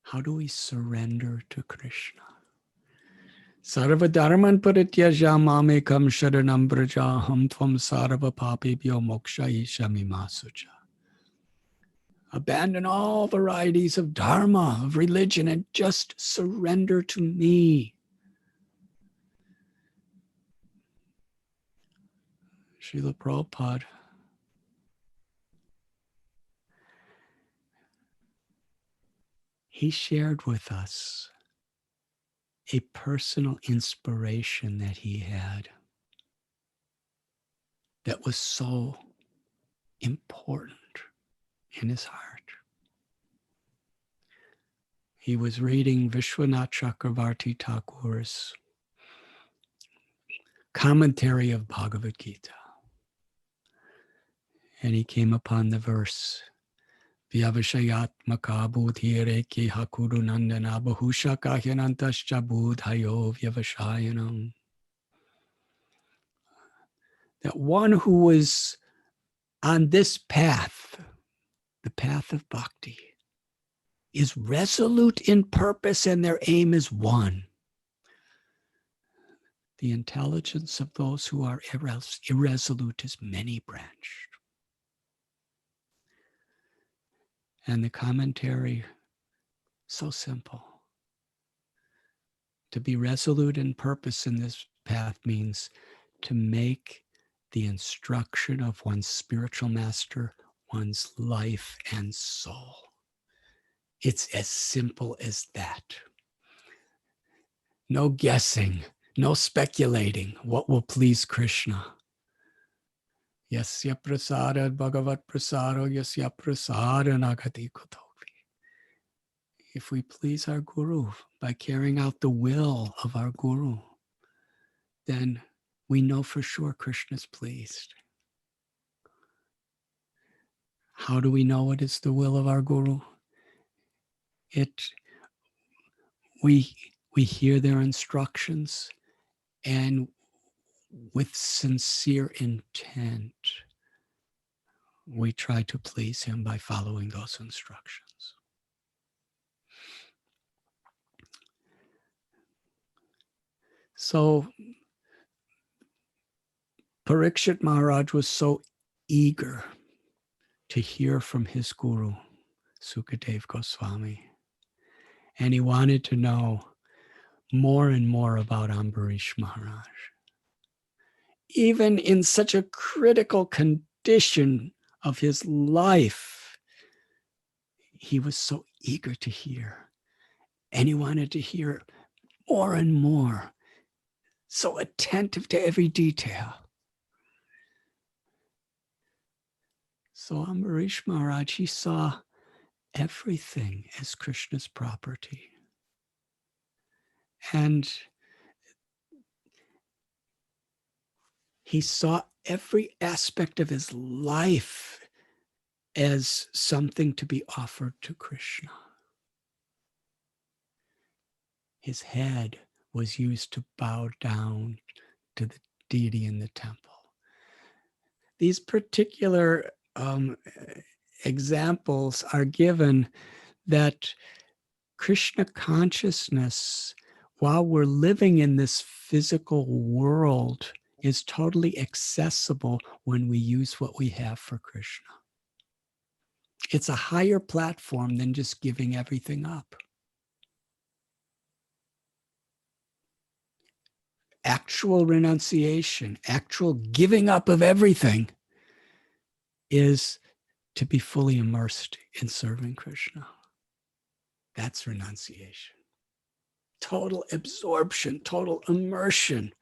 How do we surrender to Krishna? Sarva dharman parityaja mamekam sharanam brajaham tvam sarva papebhyo mokshayishami masucha. Abandon all varieties of dharma, of religion, and just surrender to me. Srila Prabhupada he shared with us a personal inspiration that he had that was so important in his heart. He was reading Vishwanath Chakravarti Thakur's commentary of Bhagavad Gita. And he came upon the verse, Vyavashayatmaka budhireki hakuru nandana bahusha kahyanantascha budhayo vyavashayanam. That one who was on this path, the path of bhakti, is resolute in purpose and their aim is one. The intelligence of those who are irresolute is many-branched. And the commentary, so simple. To be resolute in purpose in this path means to make the instruction of one's spiritual master one's life and soul. It's as simple as that. No guessing, no speculating what will please Krishna. Yasya prasada bhagavat prasado yasya prasada nagati kotovi. If we please our Guru by carrying out the will of our Guru, then we know for sure Krishna's pleased. How do we know what is the will of our Guru? We hear their instructions, and with sincere intent, we try to please him by following those instructions. So Parikshit Maharaj was so eager to hear from his guru, Sukadev Goswami, and he wanted to know more and more about Ambarish Maharaj. Even in such a critical condition of his life, he was so eager to hear, and he wanted to hear more and more, so attentive to every detail. So Ambarish Maharaj, he saw everything as Krishna's property. And he saw every aspect of his life as something to be offered to Krishna. His head was used to bow down to the deity in the temple. These particular examples are given that Krishna consciousness, while we're living in this physical world, is totally accessible when we use what we have for Krishna. It's a higher platform than just giving everything up. Actual renunciation, actual giving up of everything is to be fully immersed in serving Krishna. That's renunciation. Total absorption, total immersion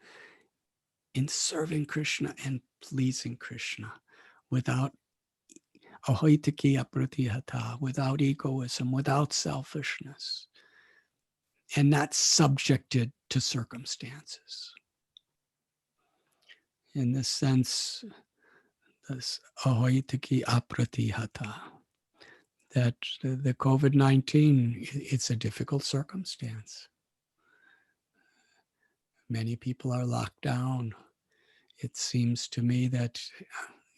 in serving Krishna and pleasing Krishna without ahoitaki apratihata, without egoism, without selfishness, and not subjected to circumstances. In this sense, this ahoitaki apratihata, that the COVID-19, it's a difficult circumstance. Many people are locked down. It seems to me that,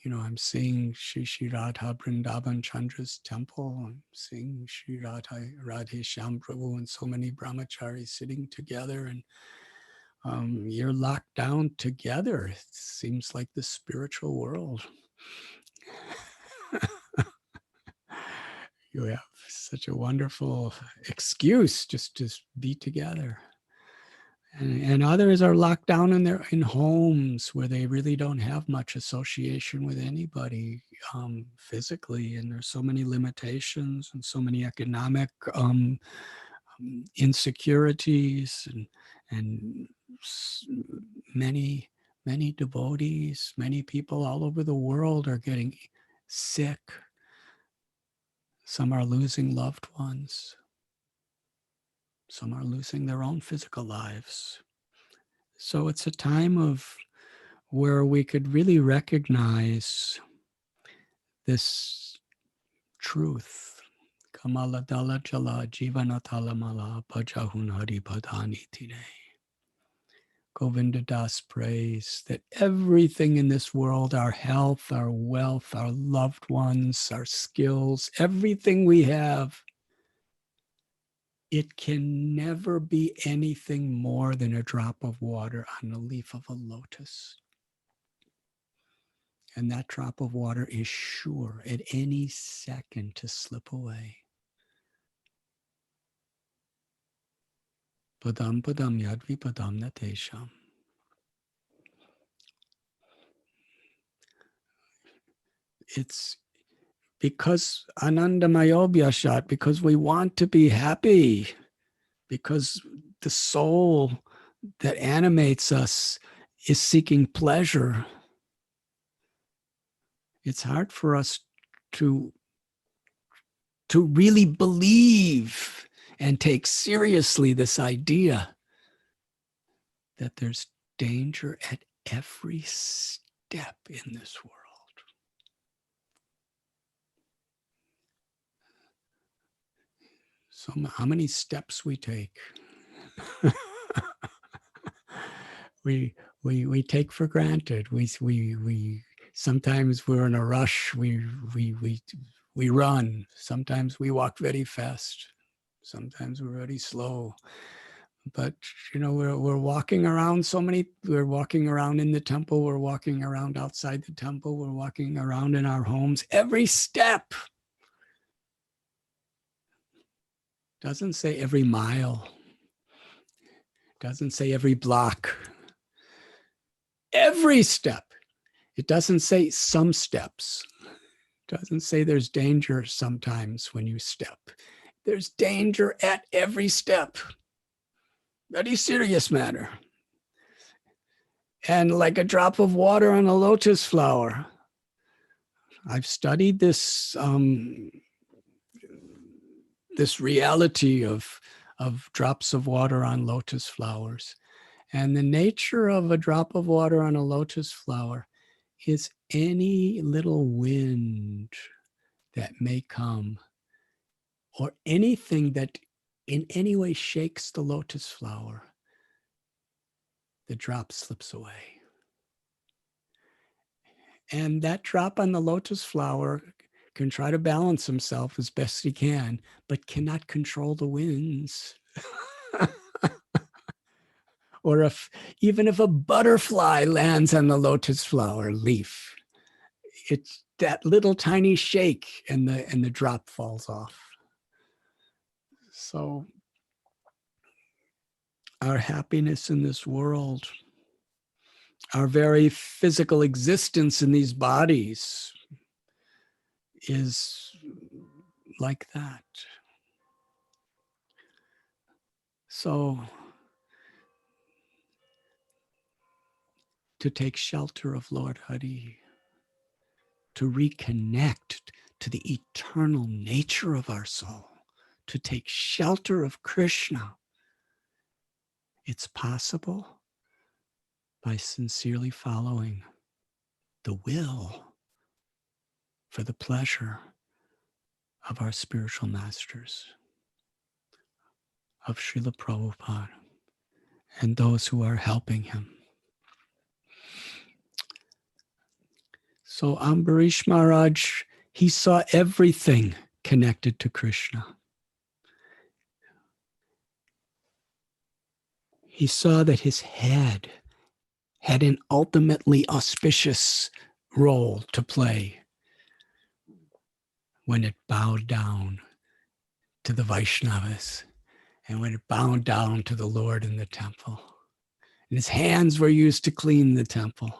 I'm seeing Shri Radha Vrindavan Chandra's temple. I'm seeing Shri Radhe Shyam Prabhu and so many brahmacharis sitting together, and you're locked down together. It seems like the spiritual world. You have such a wonderful excuse just to be together. And others are locked down in homes where they really don't have much association with anybody physically, and there's so many limitations and so many economic insecurities, and many devotees, many people all over the world are getting sick. Some are losing loved ones. Some are losing their own physical lives. So it's a time of where we could really recognize this truth. Kamala dala jala jivanatala mala bhajahun hari bhadani tine. Govinda Das prays that everything in this world, our health, our wealth, our loved ones, our skills, everything we have, it can never be anything more than a drop of water on the leaf of a lotus. And that drop of water is sure at any second to slip away. Padam padam yadvi padam natesham. It's because anandamayobhyashat, because we want to be happy, because the soul that animates us is seeking pleasure. It's hard for us to really believe and take seriously this idea that there's danger at every step in this world. So how many steps we take? we take for granted. We sometimes we're in a rush. We run. Sometimes we walk very fast. Sometimes we're very slow. But we're walking around we're walking around in the temple, we're walking around outside the temple, we're walking around in our homes. Every step doesn't say every mile, doesn't say every block. Every step. It doesn't say some steps. It doesn't say there's danger sometimes when you step. There's danger at every step. Very serious matter. And like a drop of water on a lotus flower. I've studied this this reality of drops of water on lotus flowers. And the nature of a drop of water on a lotus flower is any little wind that may come, or anything that in any way shakes the lotus flower, the drop slips away. And that drop on the lotus flower can try to balance himself as best he can, but cannot control the winds. Or even if a butterfly lands on the lotus flower leaf, it's that little tiny shake and the drop falls off. So our happiness in this world, our very physical existence in these bodies is like that. So to take shelter of Lord Hari, to reconnect to the eternal nature of our soul, to take shelter of Krishna, it's possible by sincerely following the will for the pleasure of our spiritual masters, of Srila Prabhupada, and those who are helping him. So Ambarish Maharaj, he saw everything connected to Krishna. He saw that his head had an ultimately auspicious role to play when it bowed down to the Vaishnavas and when it bowed down to the Lord in the temple. And his hands were used to clean the temple.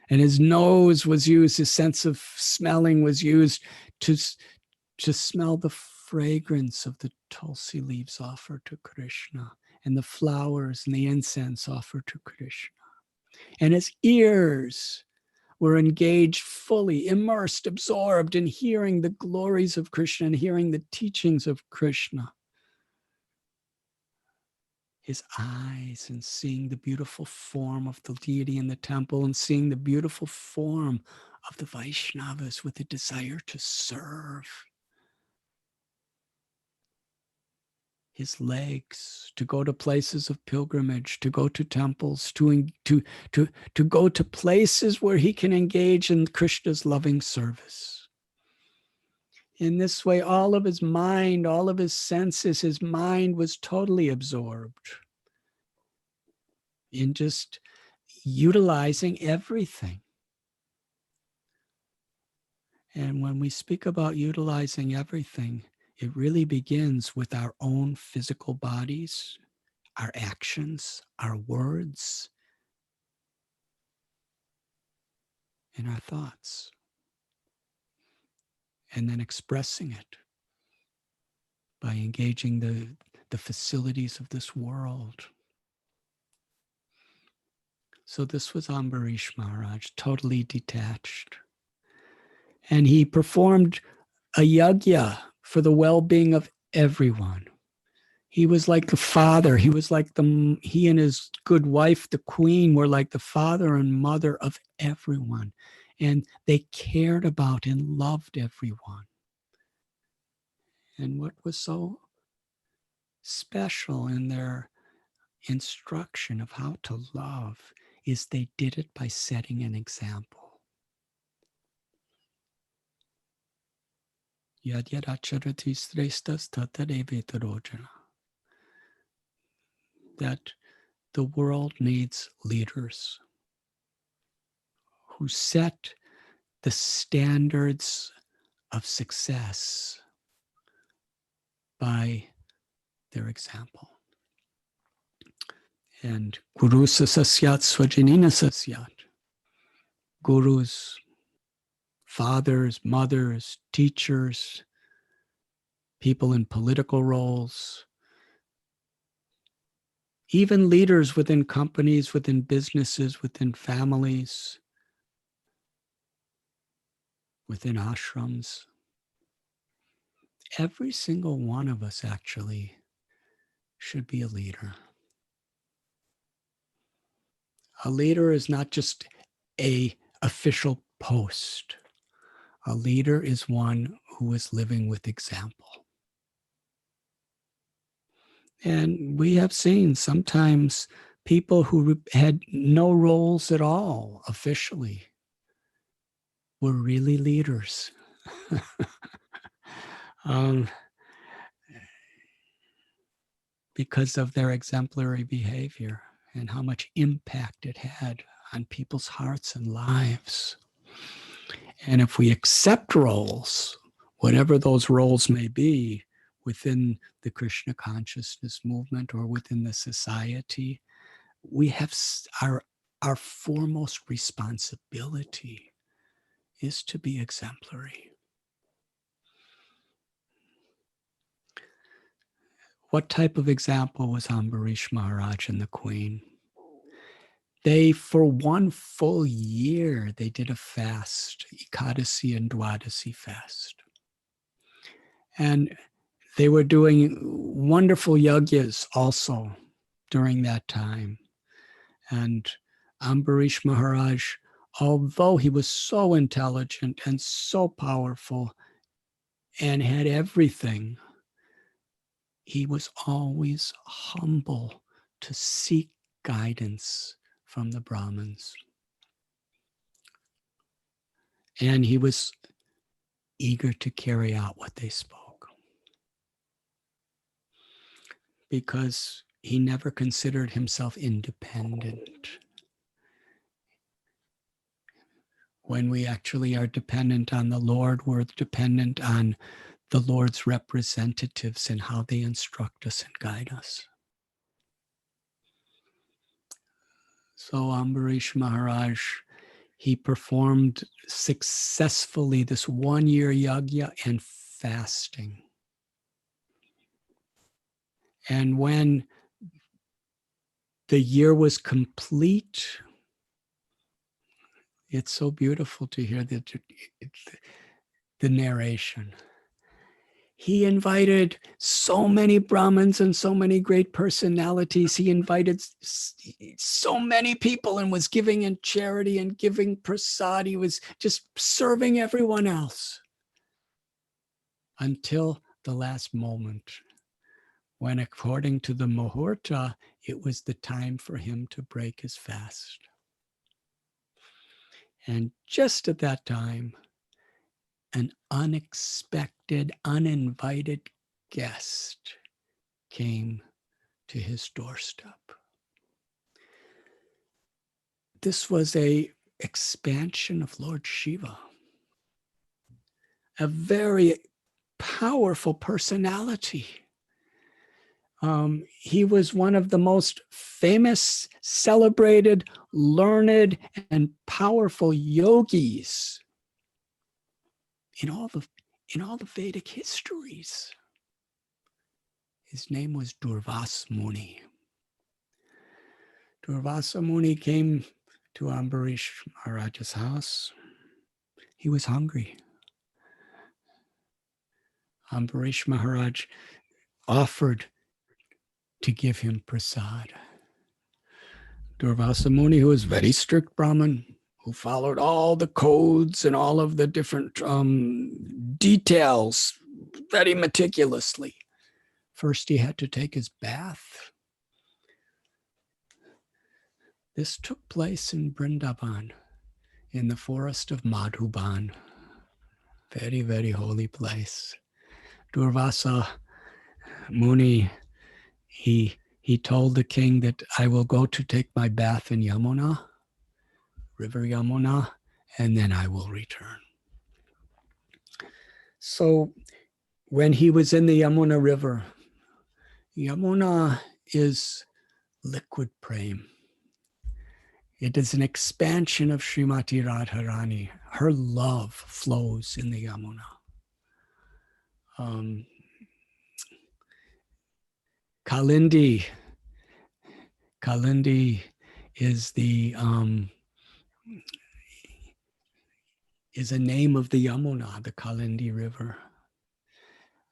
And his nose was used, his sense of smelling was used to smell the fragrance of the tulsi leaves offered to Krishna and the flowers and the incense offered to Krishna. And his ears were engaged, fully immersed, absorbed in hearing the glories of Krishna and hearing the teachings of Krishna. His eyes and seeing the beautiful form of the deity in the temple and seeing the beautiful form of the Vaishnavas with a desire to serve. His legs to go to places of pilgrimage, to go to temples, to go to places where he can engage in Krishna's loving service. In this way, all of his mind, all of his senses, his mind was totally absorbed in just utilizing everything. And when we speak about utilizing everything, it really begins with our own physical bodies, our actions, our words, and our thoughts. And then expressing it by engaging the facilities of this world. So this was Ambarish Maharaj, totally detached. And he performed a yajna for the well-being of everyone. He was like the father. He was like he and his good wife, the queen, were like the father and mother of everyone. And they cared about and loved everyone. And what was so special in their instruction of how to love is they did it by setting an example. Yad yad acharati srestas tatadevetarojana. That the world needs leaders who set the standards of success by their example. And Guru sasyat swajanina sasyat. Gurus, fathers, mothers, teachers, people in political roles, even leaders within companies, within businesses, within families, within ashrams. Every single one of us actually should be a leader. A leader is not just an official post. A leader is one who is living with example. And we have seen sometimes people who had no roles at all officially were really leaders. Because of their exemplary behavior and how much impact it had on people's hearts and lives. And if we accept roles, whatever those roles may be, within the Krishna consciousness movement or within the society, we have our foremost responsibility is to be exemplary. What type of example was Ambarish Maharaj and the Queen? They, for one full year, they did a fast, Ekadasi and Dwadasi fast. And they were doing wonderful yagyas also during that time. And Ambarish Maharaj, although he was so intelligent and so powerful and had everything, he was always humble to seek guidance from the Brahmins. And he was eager to carry out what they spoke, because he never considered himself independent. When we actually are dependent on the Lord, we're dependent on the Lord's representatives and how they instruct us and guide us. So Ambarish Maharaj, he performed successfully this 1 year yagya and fasting. And when the year was complete, it's so beautiful to hear the narration. He invited so many Brahmins and so many great personalities. He invited so many people and was giving in charity and giving prasad. He was just serving everyone else until the last moment, when, according to the Muhurta, it was the time for him to break his fast. And just at that time, an unexpected, uninvited guest came to his doorstep. This was an expansion of Lord Shiva, a very powerful personality. He was one of the most famous, celebrated, learned, and powerful yogis in all the Vedic histories. His name was Durvasa Muni. Durvasa Muni came to Ambarish Maharaj's house. He was hungry. Ambarish Maharaj offered to give him prasad. Durvasa Muni, who was very strict Brahmin, who followed all the codes and all of the different details very meticulously. First, he had to take his bath. This took place in Vrindavan, in the forest of Madhuban. Very, very holy place. Durvasa Muni, he told the king that I will go to take my bath in Yamuna, River Yamuna, and then I will return. So when he was in the Yamuna River, Yamuna is liquid prem. It is an expansion of Srimati Radharani. Her love flows in the Yamuna. Kalindi is a name of the Yamuna, the Kalindi River.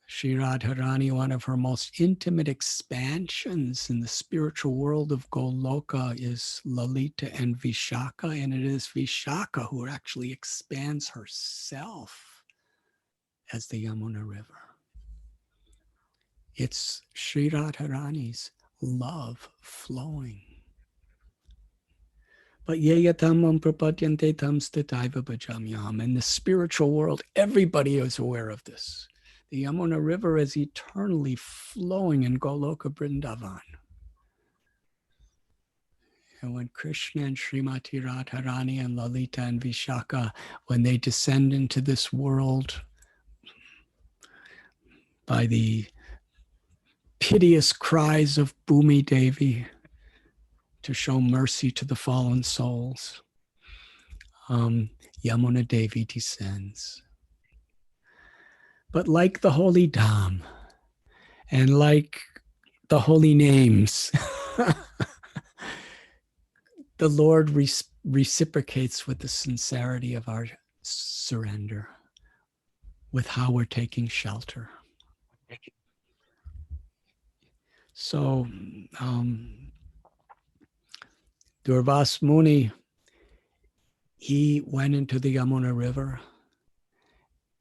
Sri Radharani, one of her most intimate expansions in the spiritual world of Goloka is Lalita and Vishaka, and it is Vishaka who actually expands herself as the Yamuna River. It's Sri Radharani's love flowing. But yeyatamam prapadyante tam stitaiva bhajamyam. In the spiritual world, everybody is aware of this. The Yamuna River is eternally flowing in Goloka Vrindavan. And when Krishna and Srimati Radharani and Lalita and Vishaka, when they descend into this world by the piteous cries of Bhumi Devi to show mercy to the fallen souls, Yamuna Devi descends. But like the holy Dham and like the holy names, the Lord reciprocates with the sincerity of our surrender, with how we're taking shelter. So Durvasa Muni, he went into the Yamuna River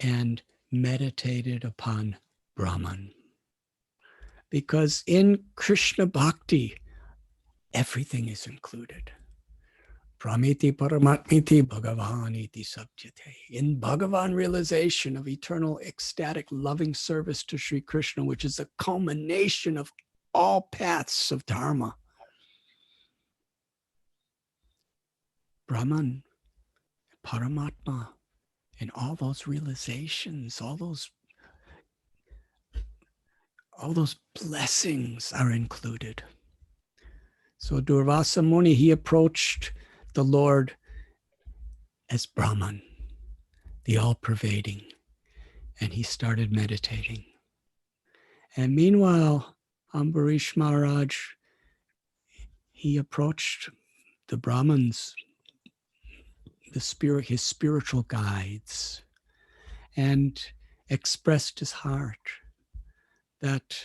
and meditated upon Brahman. Because in Krishna Bhakti, everything is included. Pramiti Paramatmiti Bhagavaniti Sabjate. In Bhagavan realization of eternal ecstatic loving service to Sri Krishna, which is a culmination of all paths of Dharma. Brahman, Paramatma, and all those realizations, all those blessings are included. So Durvasa Muni, he approached the Lord as Brahman, the all-pervading, and he started meditating. And meanwhile, Ambarish Maharaj, he approached the Brahmins, his spiritual guides, and expressed his heart that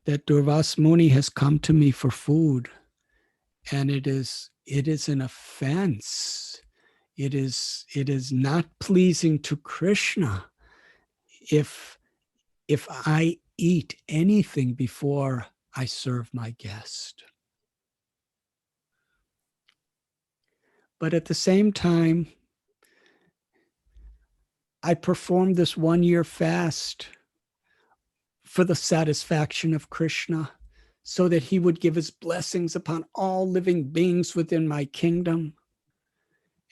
that Durvasa Muni has come to me for food, and it is an offense. It is not pleasing to Krishna if I eat anything before I serve my guest. But at the same time, I performed this 1-year fast for the satisfaction of Krishna, so that he would give his blessings upon all living beings within my kingdom.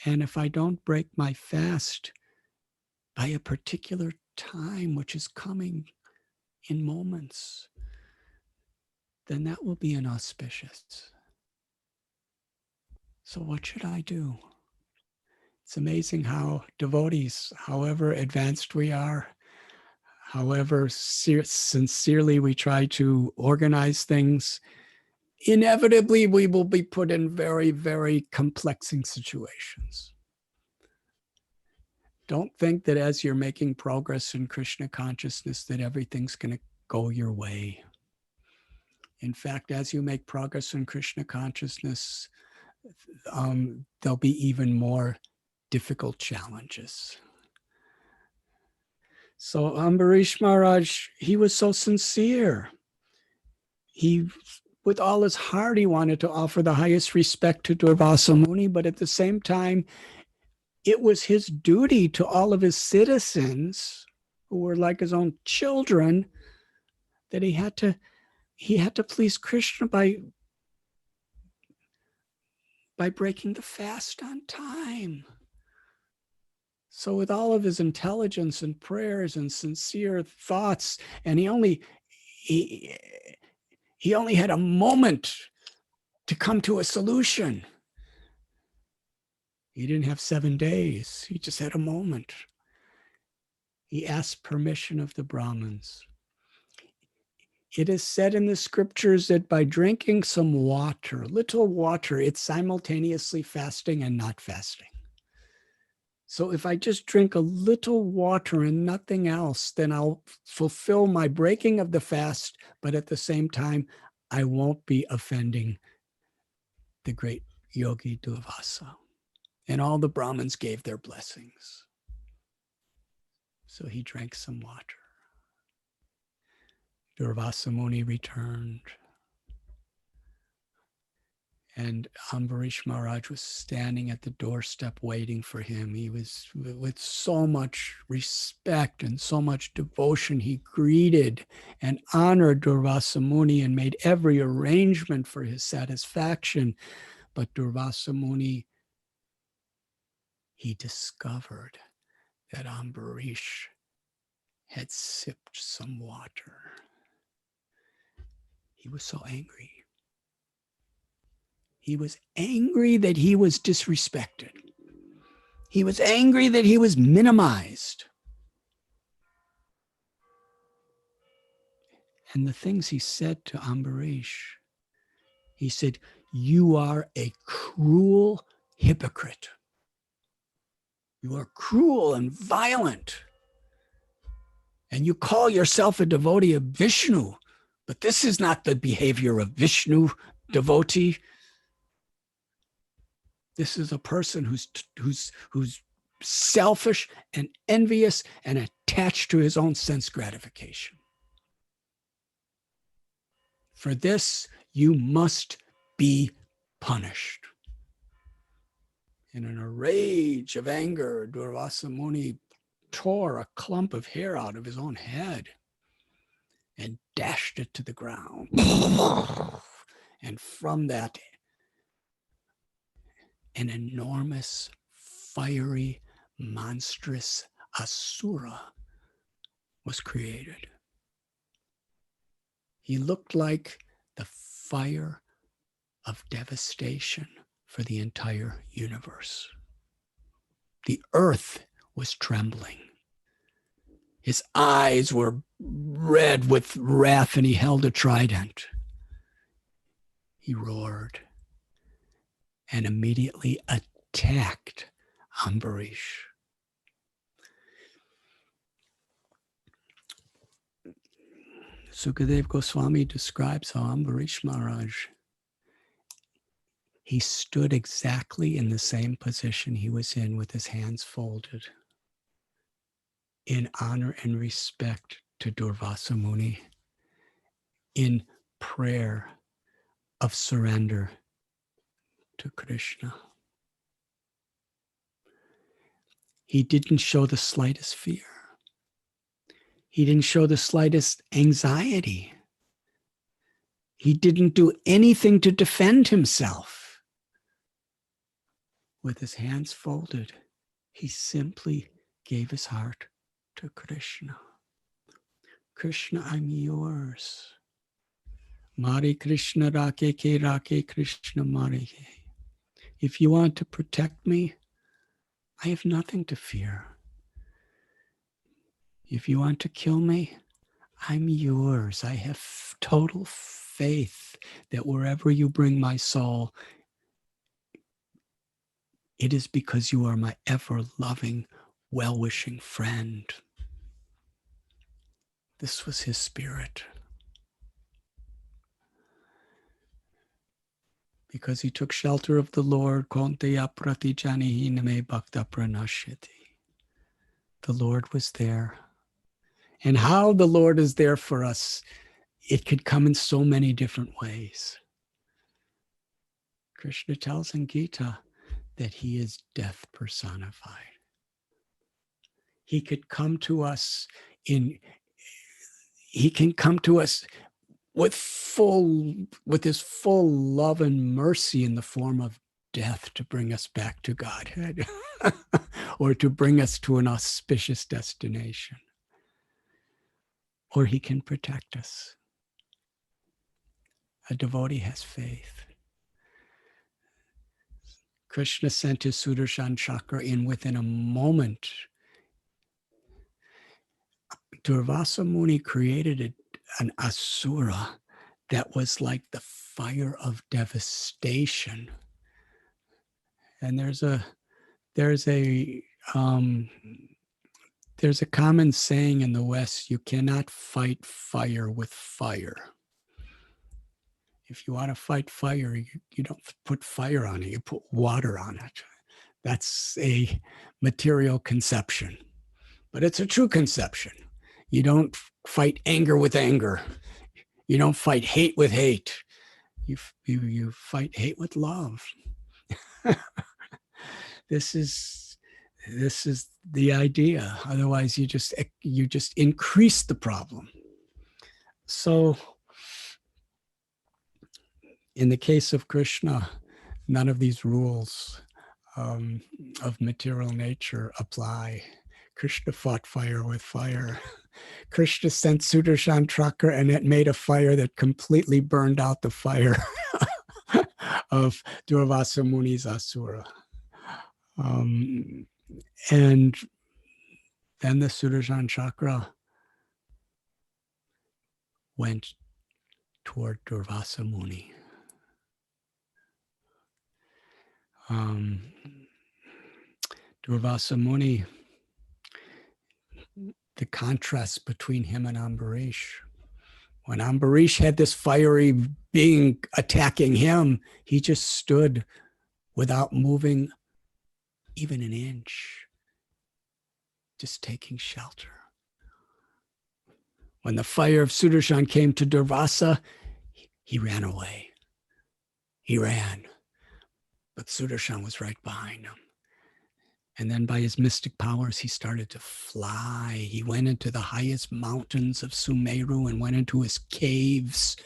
And if I don't break my fast by a particular time, which is coming in moments, then that will be inauspicious. So what should I do? It's amazing how devotees, however advanced we are, however sincerely we try to organize things, inevitably we will be put in very, very complexing situations. Don't think that as you're making progress in Krishna consciousness that everything's going to go your way. In fact, as you make progress in Krishna consciousness, there'll be even more difficult challenges. So Ambarish Maharaj, he was so sincere. He, with all his heart, he wanted to offer the highest respect to Durvasa Muni, but at the same time, it was his duty to all of his citizens who were like his own children that he had to please Krishna by breaking the fast on time. So with all of his intelligence and prayers and sincere thoughts, and he only had a moment to come to a solution. He didn't have 7 days. He just had a moment. He asked permission of the Brahmins. It is said in the scriptures that by drinking some water, little water, it's simultaneously fasting and not fasting. So if I just drink a little water and nothing else, then I'll fulfill my breaking of the fast, but at the same time, I won't be offending the great yogi Durvasa. And all the Brahmins gave their blessings. So he drank some water. Durvasa Muni returned. And Ambarish Maharaj was standing at the doorstep waiting for him. He was, with so much respect and so much devotion, he greeted and honored Durvasa Muni and made every arrangement for his satisfaction. But Durvasa Muni, he discovered that Ambarish had sipped some water. He was so angry. He was angry that he was disrespected. He was angry that he was minimized. And the things he said to Ambarish, he said, "You are a cruel hypocrite. You are cruel and violent. And you call yourself a devotee of Vishnu, but this is not the behavior of Vishnu devotee. This is a person who's selfish and envious and attached to his own sense gratification. For this, you must be punished." And in a rage of anger, Durvasa Muni tore a clump of hair out of his own head and dashed it to the ground. And from that, an enormous, fiery, monstrous asura was created. He looked like the fire of devastation for the entire universe. The earth was trembling. His eyes were red with wrath, and he held a trident. He roared and immediately attacked Ambarish. Sukadev Goswami describes how Ambarish Maharaj, he stood exactly in the same position he was in with his hands folded in honor and respect to Durvasa Muni, in prayer of surrender to Krishna. He didn't show the slightest fear. He didn't show the slightest anxiety. He didn't do anything to defend himself. With his hands folded, he simply gave his heart to Krishna. Krishna, I'm yours. Mare Krishna Rake Ke Rake Krishna Mare Ke. If you want to protect me, I have nothing to fear. If you want to kill me, I'm yours. I have total faith that wherever you bring my soul, it is because you are my ever-loving, well-wishing friend. This was his spirit. Because he took shelter of the Lord, the Lord was there. And how the Lord is there for us, it could come in so many different ways. Krishna tells in Gita that he is death personified. He could come to us with his full love and mercy in the form of death to bring us back to Godhead or to bring us to an auspicious destination. Or he can protect us. A devotee has faith. Krishna sent his Sudarshan chakra in within a moment. Durvasa Muni created an asura that was like the fire of devastation. And there's a common saying in the West: you cannot fight fire with fire. If you want to fight fire, you don't put fire on it, you put water on it. That's a material conception, but it's a true conception. You don't fight anger with anger. You don't fight hate with hate. You fight hate with love. This is the idea. Otherwise, you just increase the problem. So, in the case of Krishna, none of these rules of material nature apply. Krishna fought fire with fire. Krishna sent Sudarshan chakra, and it made a fire that completely burned out the fire of Durvasa Muni's asura. And then the Sudarshan chakra went toward Durvasa Muni. Durvasa Muni, the contrast between him and Ambarish. When Ambarish had this fiery being attacking him, he just stood without moving even an inch, just taking shelter. When the fire of Sudarshan came to Durvasa, he ran away. He ran, but Sudarshan was right behind him. And then by his mystic powers, he started to fly. He went into the highest mountains of Sumeru and went into his caves.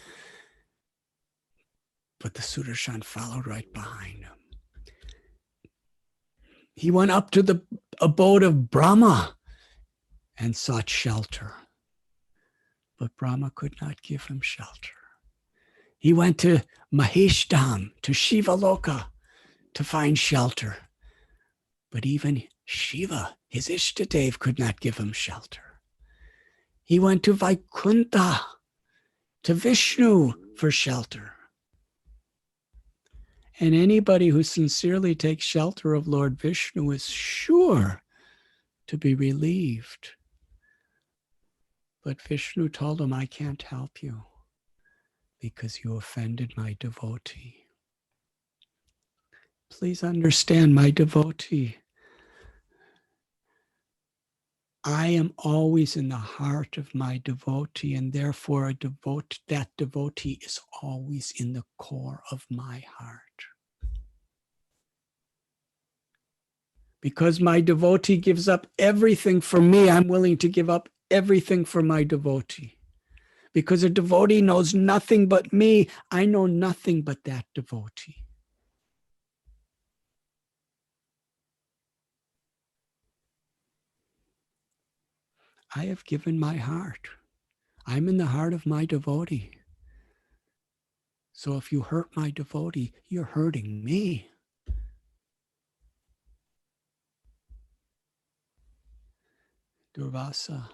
But the Sudarshan followed right behind him. He went up to the abode of Brahma and sought shelter. But Brahma could not give him shelter. He went to Maheshdam, to Shiva Loka, to find shelter. But even Shiva, his Ishtadev, could not give him shelter. He went to Vaikuntha, to Vishnu for shelter. And anybody who sincerely takes shelter of Lord Vishnu is sure to be relieved. But Vishnu told him, I can't help you because you offended my devotee. Please understand, my devotee. I am always in the heart of my devotee, and therefore that devotee is always in the core of my heart. Because my devotee gives up everything for me, I'm willing to give up everything for my devotee. Because a devotee knows nothing but me, I know nothing but that devotee. I have given my heart. I'm in the heart of my devotee. So if you hurt my devotee, you're hurting me. Durvasa,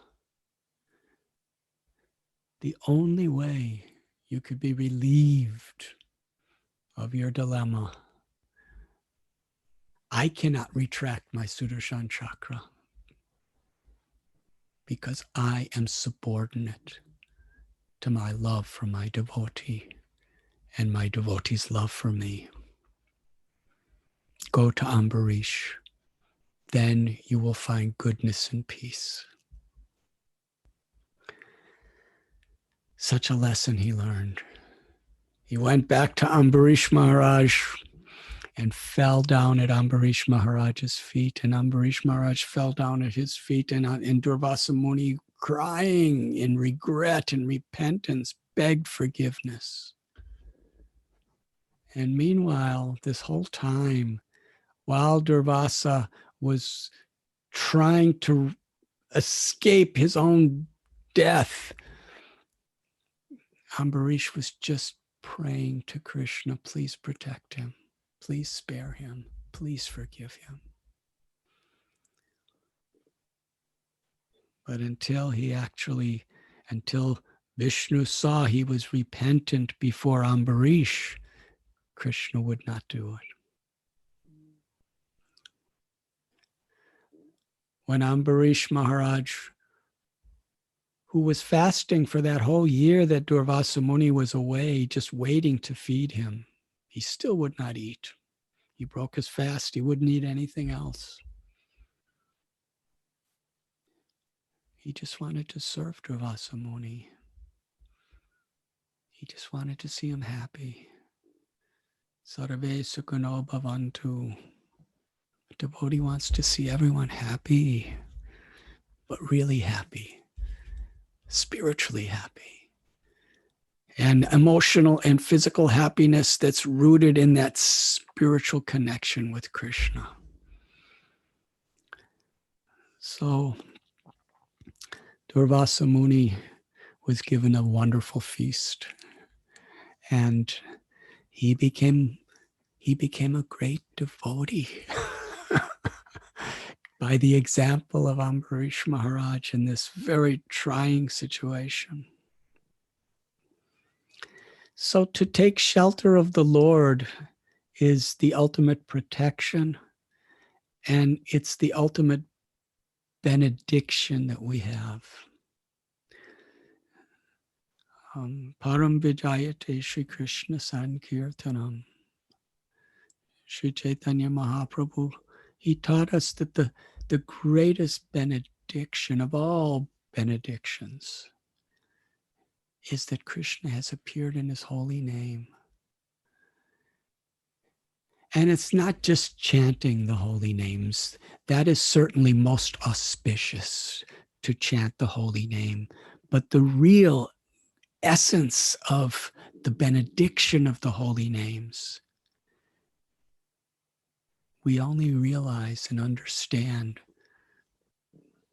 the only way you could be relieved of your dilemma, I cannot retract my Sudarshan chakra. because I am subordinate to my love for my devotee and my devotee's love for me. Go to Ambarish. Then you will find goodness and peace. Such a lesson he learned. He went back to Ambarish Maharaj and fell down at Ambarish Maharaj's feet. And Ambarish Maharaj fell down at his feet, and Durvasa Muni, crying in regret and repentance, begged forgiveness. And meanwhile, this whole time, while Durvasa was trying to escape his own death, Ambarish was just praying to Krishna, please protect him, please spare him, please forgive him. But until Vishnu saw he was repentant before Ambarish, Krishna would not do it. When Ambarish Maharaj, who was fasting for that whole year that Durvasa Muni was away, just waiting to feed him, he still would not eat. He broke his fast. He wouldn't eat anything else. He just wanted to serve Durvasa Muni. He just wanted to see him happy. Sarve Sukhuno Bhavantu. A devotee wants to see everyone happy, but really happy, spiritually happy, and emotional and physical happiness that's rooted in that spiritual connection with Krishna. So Durvasa Muni was given a wonderful feast, and he became a great devotee by the example of Ambarish Maharaj in this very trying situation. So to take shelter of the Lord is the ultimate protection, and it's the ultimate benediction that we have. Param Vijayate Shri Krishna Sankirtanam. Shri Chaitanya Mahaprabhu, he taught us that the greatest benediction of all benedictions is that Krishna has appeared in his holy name. And it's not just chanting the holy names. That is certainly most auspicious, to chant the holy name. But the real essence of the benediction of the holy names, we only realize and understand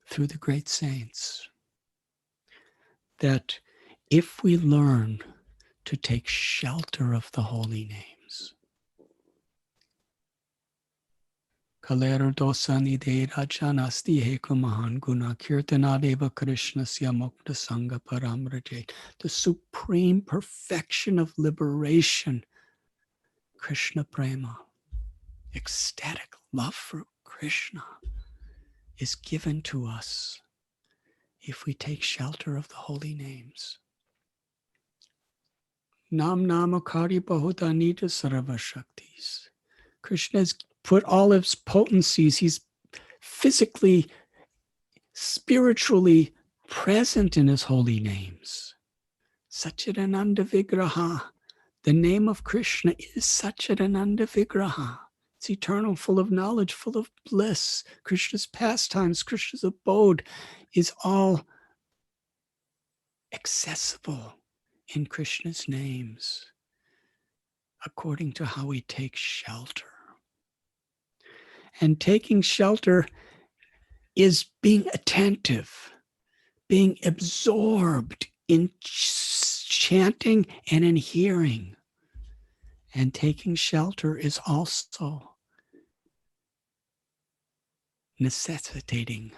through the great saints. That if we learn to take shelter of the holy names, Kalero dosani de rajanasti heko mahan guna kirtanadeva krishnasya mukta sangha paramraje. The supreme perfection of liberation, Krishna prema, ecstatic love for Krishna, is given to us if we take shelter of the holy names. Nam namakari bahudanita sarva shaktis. Krishna has put all of his potencies. He's physically, spiritually present in his holy names. Satchidananda Vigraha. The name of Krishna is Satchidananda Vigraha. It's eternal, full of knowledge, full of bliss. Krishna's pastimes, Krishna's abode is all accessible in Krishna's names, according to how we take shelter. And taking shelter is being attentive, being absorbed in chanting and in hearing. And taking shelter is also necessitating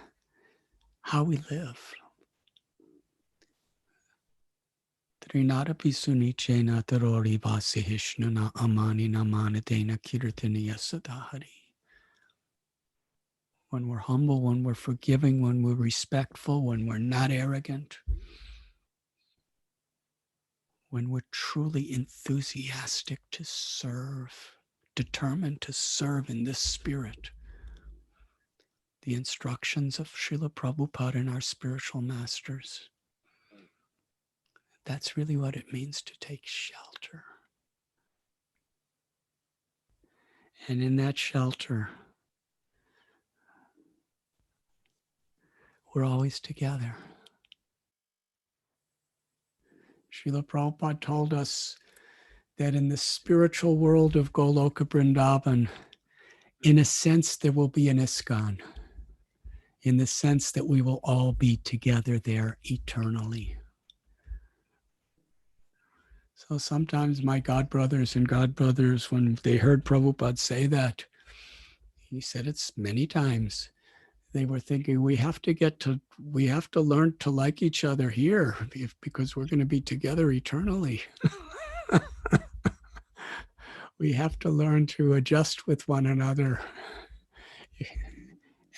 how we live. Trinadapi sunichena tarori vasihishnana amani namanadena kirtaniya sadahari. when we're humble, when we're forgiving, when we're respectful, when we're not arrogant, when we're truly enthusiastic to serve, determined to serve in this spirit, the instructions of Srila Prabhupada and our spiritual masters. That's really what it means to take shelter. And in that shelter, we're always together. Srila Prabhupada told us that in the spiritual world of Goloka Vrindavan, in a sense, there will be an ISKCON, in the sense that we will all be together there eternally. So sometimes my godbrothers and godbrothers, when they heard Prabhupada say that, he said it's many times, they were thinking we have to learn to like each other here because we're going to be together eternally. We have to learn to adjust with one another.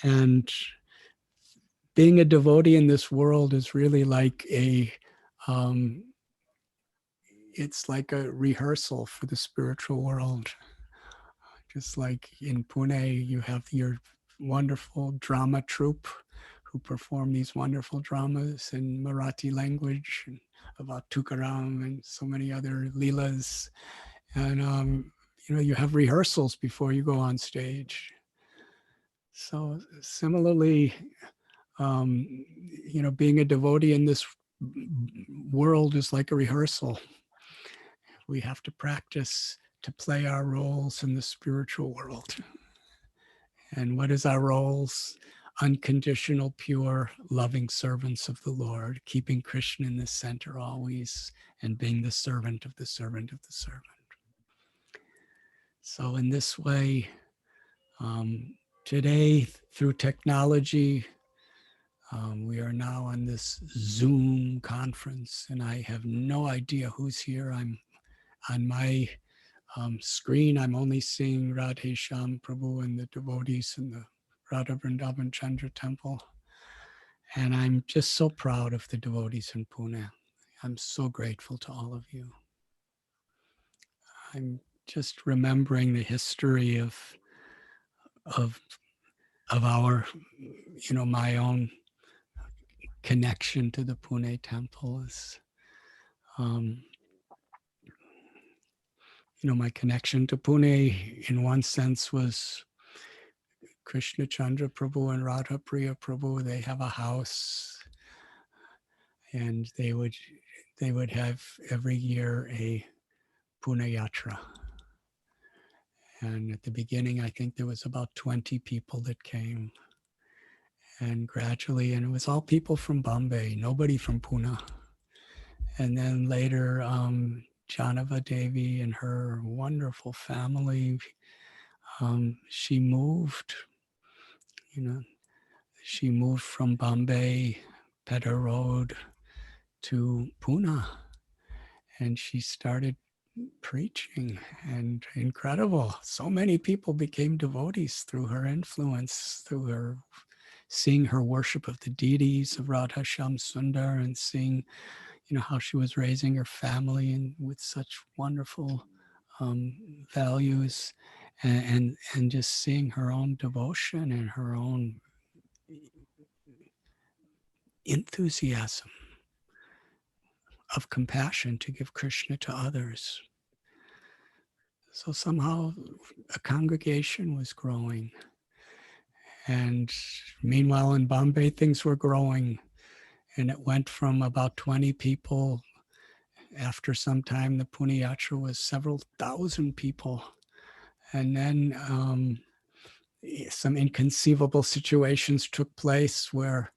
And being a devotee in this world is really like it's like a rehearsal for the spiritual world. Just like in Pune, you have your wonderful drama troupe who perform these wonderful dramas in Marathi language about Tukaram and so many other leelas. And, you have rehearsals before you go on stage. So similarly, being a devotee in this world is like a rehearsal. We have to practice to play our roles in the spiritual world. And what is our roles? Unconditional, pure, loving servants of the Lord, keeping Krishna in the center always, and being the servant of the servant of the servant. So in this way, today, through technology, we are now on this Zoom conference, and I have no idea who's here. I'm on my screen. I'm only seeing Radhe Shyam Prabhu and the devotees in the Radha Vrindavan Chandra Temple. And I'm just so proud of the devotees in Pune. I'm so grateful to all of you. I'm just remembering the history of our, my own connection to the Pune temple is, my connection to Pune in one sense was Krishna Chandra Prabhu and Radha Priya Prabhu. They have a house, and they would have every year a Pune Yatra. And at the beginning, I think there was about 20 people that came. And gradually, and it was all people from Bombay, nobody from Pune. And then later, Janava Devi and her wonderful family, she moved, she moved from Bombay, Pedder Road, to Pune. And she started preaching, and incredible. So many people became devotees through her influence, through her seeing her worship of the deities of Radha Shyam Sundar, and seeing, how she was raising her family and with such wonderful values, and just seeing her own devotion and her own enthusiasm of compassion to give Krishna to others. So somehow a congregation was growing. And meanwhile, in Bombay, things were growing. And it went from about 20 people. After some time, the Pune Yatra was several thousand people. And then some inconceivable situations took place where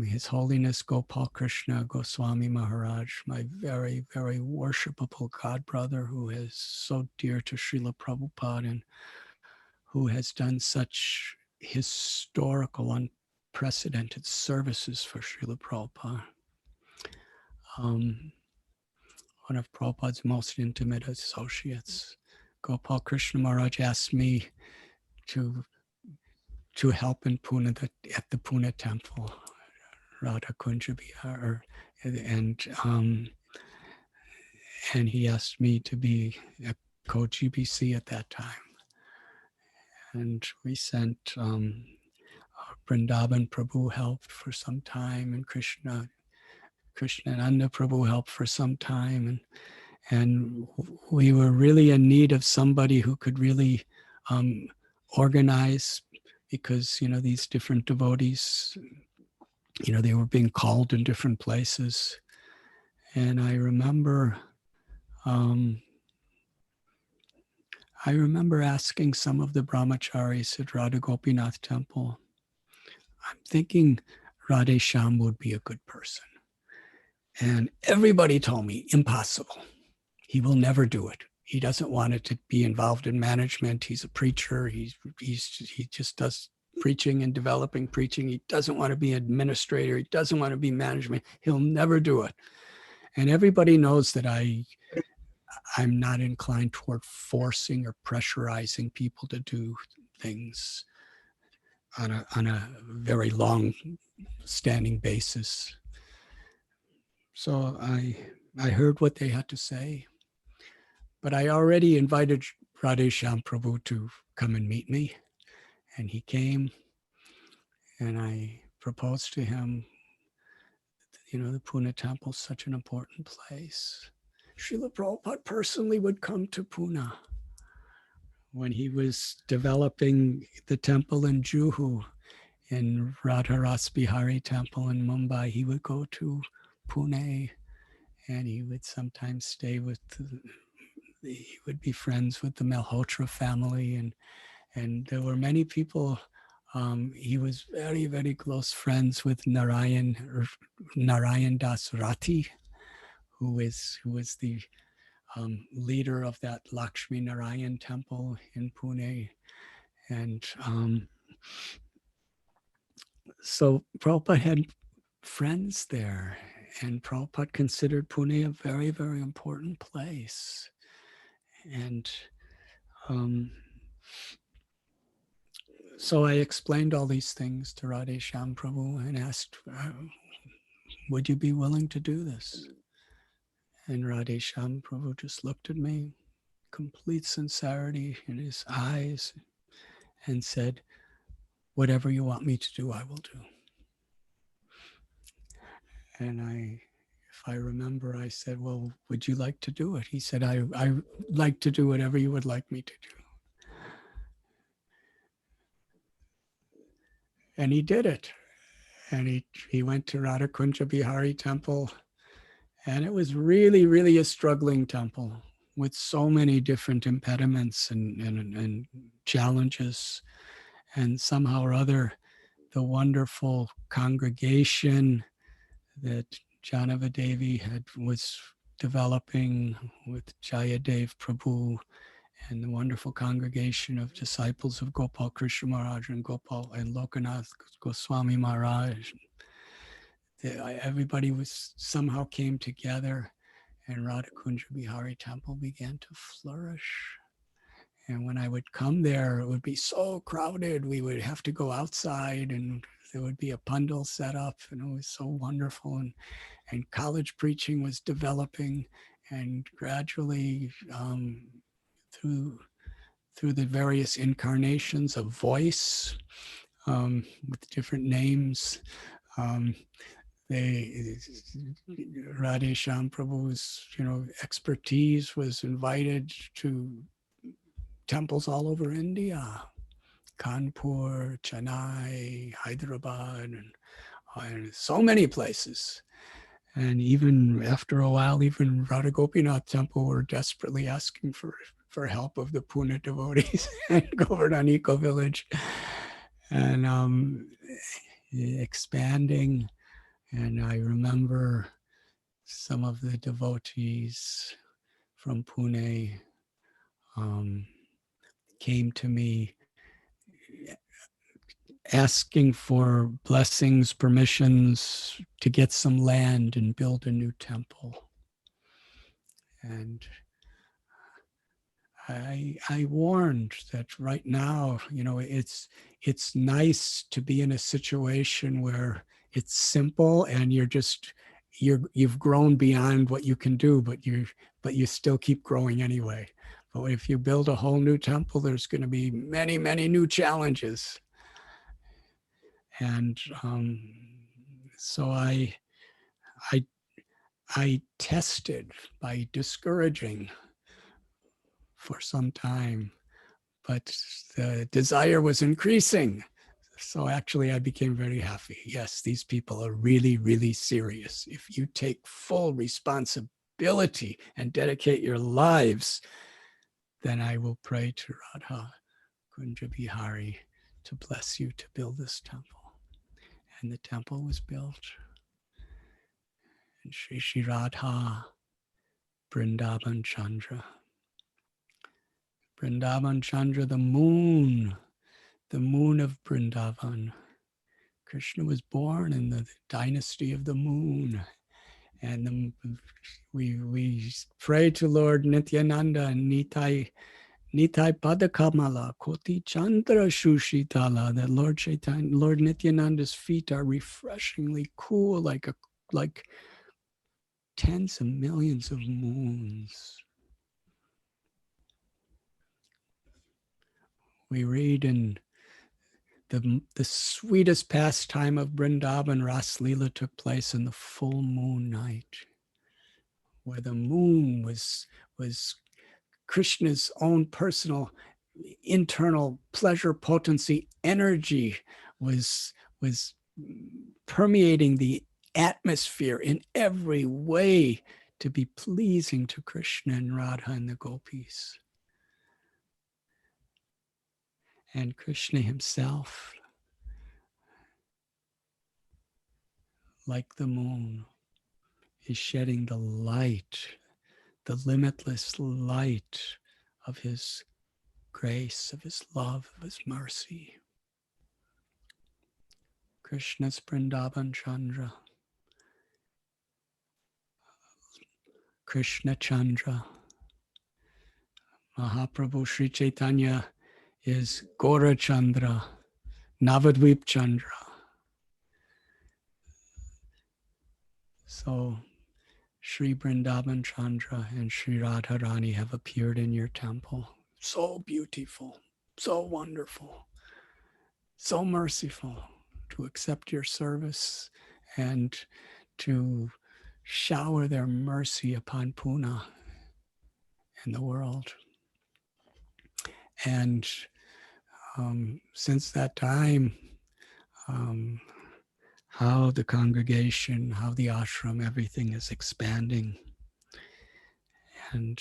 His Holiness Gopal Krishna Goswami Maharaj, my very, very worshipable godbrother who is so dear to Srila Prabhupada and who has done such historical, unprecedented services for Srila Prabhupada. One of Prabhupada's most intimate associates, Gopal Krishna Maharaj, asked me to to help in Pune at the Pune temple, Radha Kunja Bihar, and he asked me to be a co-GBC at that time. And we sent Vrindavan Prabhu helped for some time, and Krishnananda Prabhu helped for some time, and we were really in need of somebody who could really organize, because these different devotees, they were being called in different places. And I remember asking some of the brahmacharis at Radha Gopinath temple, I'm thinking Radhe Shyam would be a good person. And everybody told me, impossible. He will never do it. He doesn't want it to be involved in management. He's a preacher. He just does preaching and developing preaching. He doesn't want to be an administrator. He doesn't want to be management. He'll never do it. And everybody knows that I'm not inclined toward forcing or pressurizing people to do things on a very long standing basis. So I heard what they had to say, but I already invited Radhe Shyam Prabhu to come and meet me, and he came, and I proposed to him, the Pune temple is such an important place. Srila Prabhupada personally would come to Pune. When he was developing the temple in Juhu, in Radharas Bihari temple in Mumbai, he would go to Pune, and he would sometimes stay he would be friends with the Malhotra family, and there were many people. He was very, very close friends with Narayan Das Rati, who was the leader of that Lakshmi Narayan temple in Pune. And so Prabhupada had friends there, and Prabhupada considered Pune a very, very important place. And so I explained all these things to Radhe Shyam Prabhu and asked, would you be willing to do this? And Radhe Shyam Prabhu just looked at me, complete sincerity in his eyes, and said, whatever you want me to do, I will do. And if I remember, I said, well, would you like to do it? He said, I like to do whatever you would like me to do. And he did it. And he went to Radha Kunja Bihari temple. And it was really, really a struggling temple with so many different impediments and challenges. And somehow or other, the wonderful congregation that Janava Devi was developing with Jayadev Prabhu, and the wonderful congregation of disciples of Gopal Krishna Maharaj and Gopal and Lokanath Goswami Maharaj. Everybody somehow came together, and Radha Kunja Bihari temple began to flourish. And when I would come there, it would be so crowded. We would have to go outside, and there would be a pandal set up, and it was so wonderful. And college preaching was developing, and gradually through the various incarnations of voice with different names, Radhe Shyam Prabhu's expertise was invited to temples all over India, Kanpur, Chennai, Hyderabad, and so many places. And even after a while, even Radha Gopinath temple were desperately asking for help of the Pune devotees and Govardhan Eco Village, and expanding. And I remember some of the devotees from Pune came to me asking for blessings, permissions to get some land and build a new temple. And I warned that right now, it's nice to be in a situation where it's simple and you've grown beyond what you can do, but you still keep growing anyway. But if you build a whole new temple, there's going to be many, many new challenges. And so I tested by discouraging for some time, but the desire was increasing. So actually, I became very happy. Yes, these people are really, really serious. If you take full responsibility and dedicate your lives, then I will pray to Radha Kunja Bihari to bless you to build this temple. And the temple was built. And Shri Radha Vrindavan Chandra. Vrindavan Chandra, the moon of Vrindavan. Krishna was born in the dynasty of the moon. And we pray to Lord Nityananda and Nitai Padakamala, Koti Chandra Shushitala, that Lord Nityananda's feet are refreshingly cool, like tens of millions of moons. We read in the sweetest pastime of Vrindavan, Ras Leela took place in the full moon night, where the moon was Krishna's own personal internal pleasure potency energy was permeating the atmosphere in every way to be pleasing to Krishna and Radha and the gopis. And Krishna himself, like the moon, is shedding the light, the limitless light of his grace, of his love, of his mercy. Krishna's Vrindavan Chandra, Krishna Chandra. Mahaprabhu Sri Chaitanya is Gora Chandra, Navadvip Chandra. So Sri Vrindavan Chandra and Sri Radharani have appeared in your temple. So beautiful, so wonderful, so merciful to accept your service and to shower their mercy upon Pune and the world. And since that time, how the congregation, how the ashram, everything is expanding. And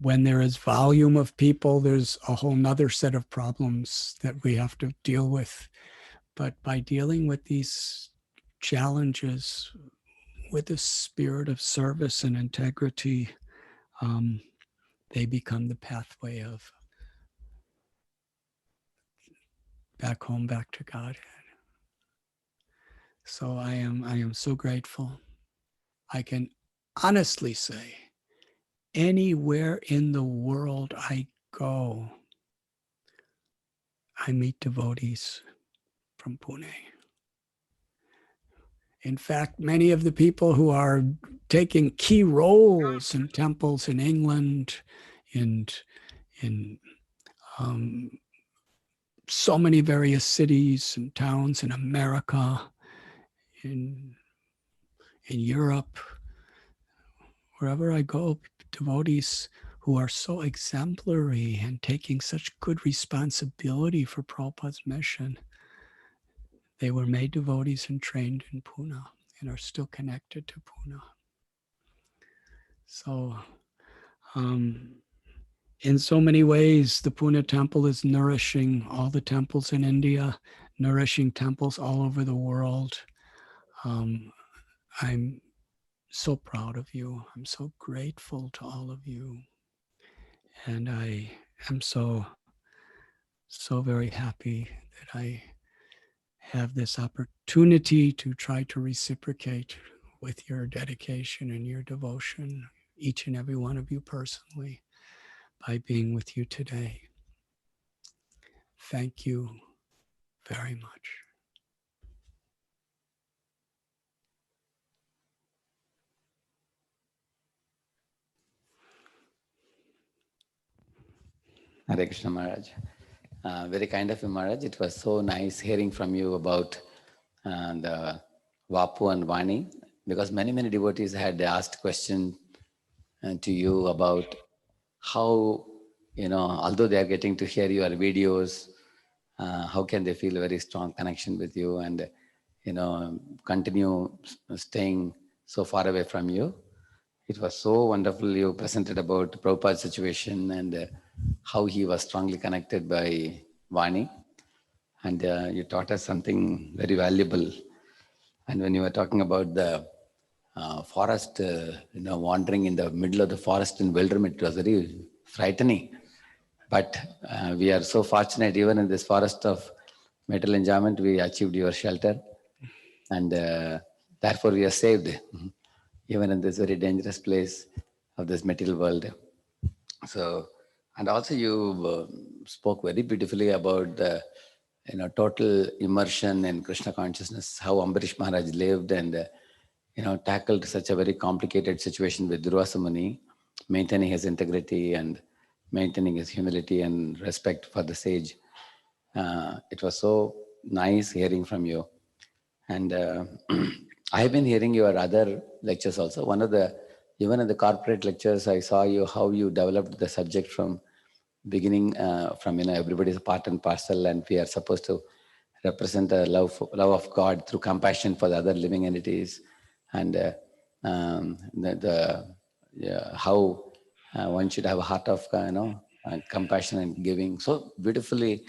when there is volume of people, there's a whole nother set of problems that we have to deal with. But by dealing with these challenges with a spirit of service and integrity, they become the pathway of back home, back to Godhead. So I am so grateful. I can honestly say, anywhere in the world I go, I meet devotees from Pune. In fact, many of the people who are taking key roles in temples in England, in so many various cities and towns in America, in Europe, wherever I go, devotees who are so exemplary and taking such good responsibility for Prabhupada's mission. They were made devotees and trained in Pune and are still connected to Pune. So in so many ways, the Pune temple is nourishing all the temples in India, nourishing temples all over the world. I'm so proud of you. I'm so grateful to all of you. And I am so very happy that I have this opportunity to try to reciprocate with your dedication and your devotion, each and every one of you personally by being with you today. Thank you very much. Hare Krishna Maharaj. Very kind of you, Maharaj. It was so nice hearing from you about the Vapu and Vani, because many devotees had asked questions to you about how, although they are getting to hear your videos, how can they feel a very strong connection with you and, continue staying so far away from you. It was so wonderful you presented about Prabhupada's situation and how he was strongly connected by Vani. And you taught us something very valuable. And when you were talking about the forest, wandering in the middle of the forest in Wilderness, it was very frightening. But we are so fortunate, even in this forest of metal enjoyment, we achieved your shelter. And therefore we are saved, even in this very dangerous place of this material world. So, and also you spoke very beautifully about the total immersion in Krishna consciousness, how Ambarish Maharaj lived and tackled such a very complicated situation with Durvasa Muni, maintaining his integrity and maintaining his humility and respect for the sage. It was so nice hearing from you. And I have been hearing your other lectures also. One of the, even in the corporate lectures, I saw you, how you developed the subject from beginning, from, everybody's a part and parcel, and we are supposed to represent the love of God through compassion for the other living entities. And how one should have a heart of, compassion and giving. So beautifully,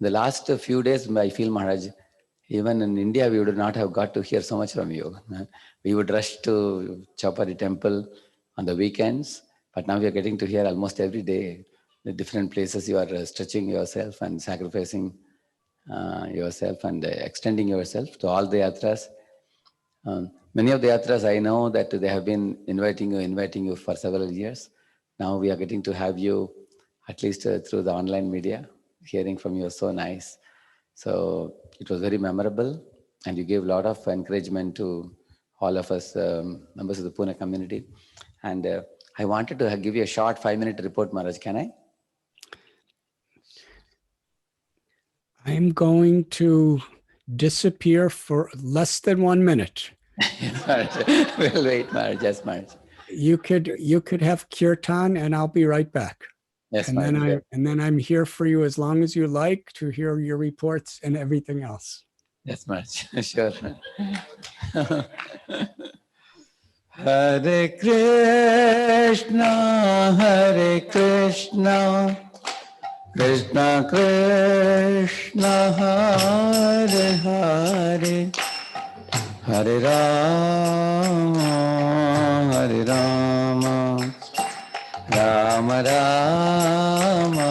the last few days, I feel, Maharaj, even in India, we would not have got to hear so much from you. We would rush to Chapari temple on the weekends, but now we are getting to hear almost every day the different places you are stretching yourself and sacrificing yourself and extending yourself to all the yatras. Many of the yatras, I know that they have been inviting you for several years. Now we are getting to have you, at least through the online media. Hearing from you is so nice. So it was very memorable, and you gave a lot of encouragement to all of us members of the Pune community. And I wanted to give you a short 5-minute report, Maharaj. Can I? I'm going to disappear for less than 1 minute. We'll wait, Maharaj. Yes, Maharaj. You could have kirtan, and I'll be right back. Yes, and Maharaj. then I'm here for you as long as you like to hear your reports and everything else. Yes, Maharaj. Sure. Hare Krishna, Hare Krishna, Krishna Krishna, Hare Hare, Hare Rama, Hare Rama, Rama Rama,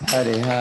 Hare Hare.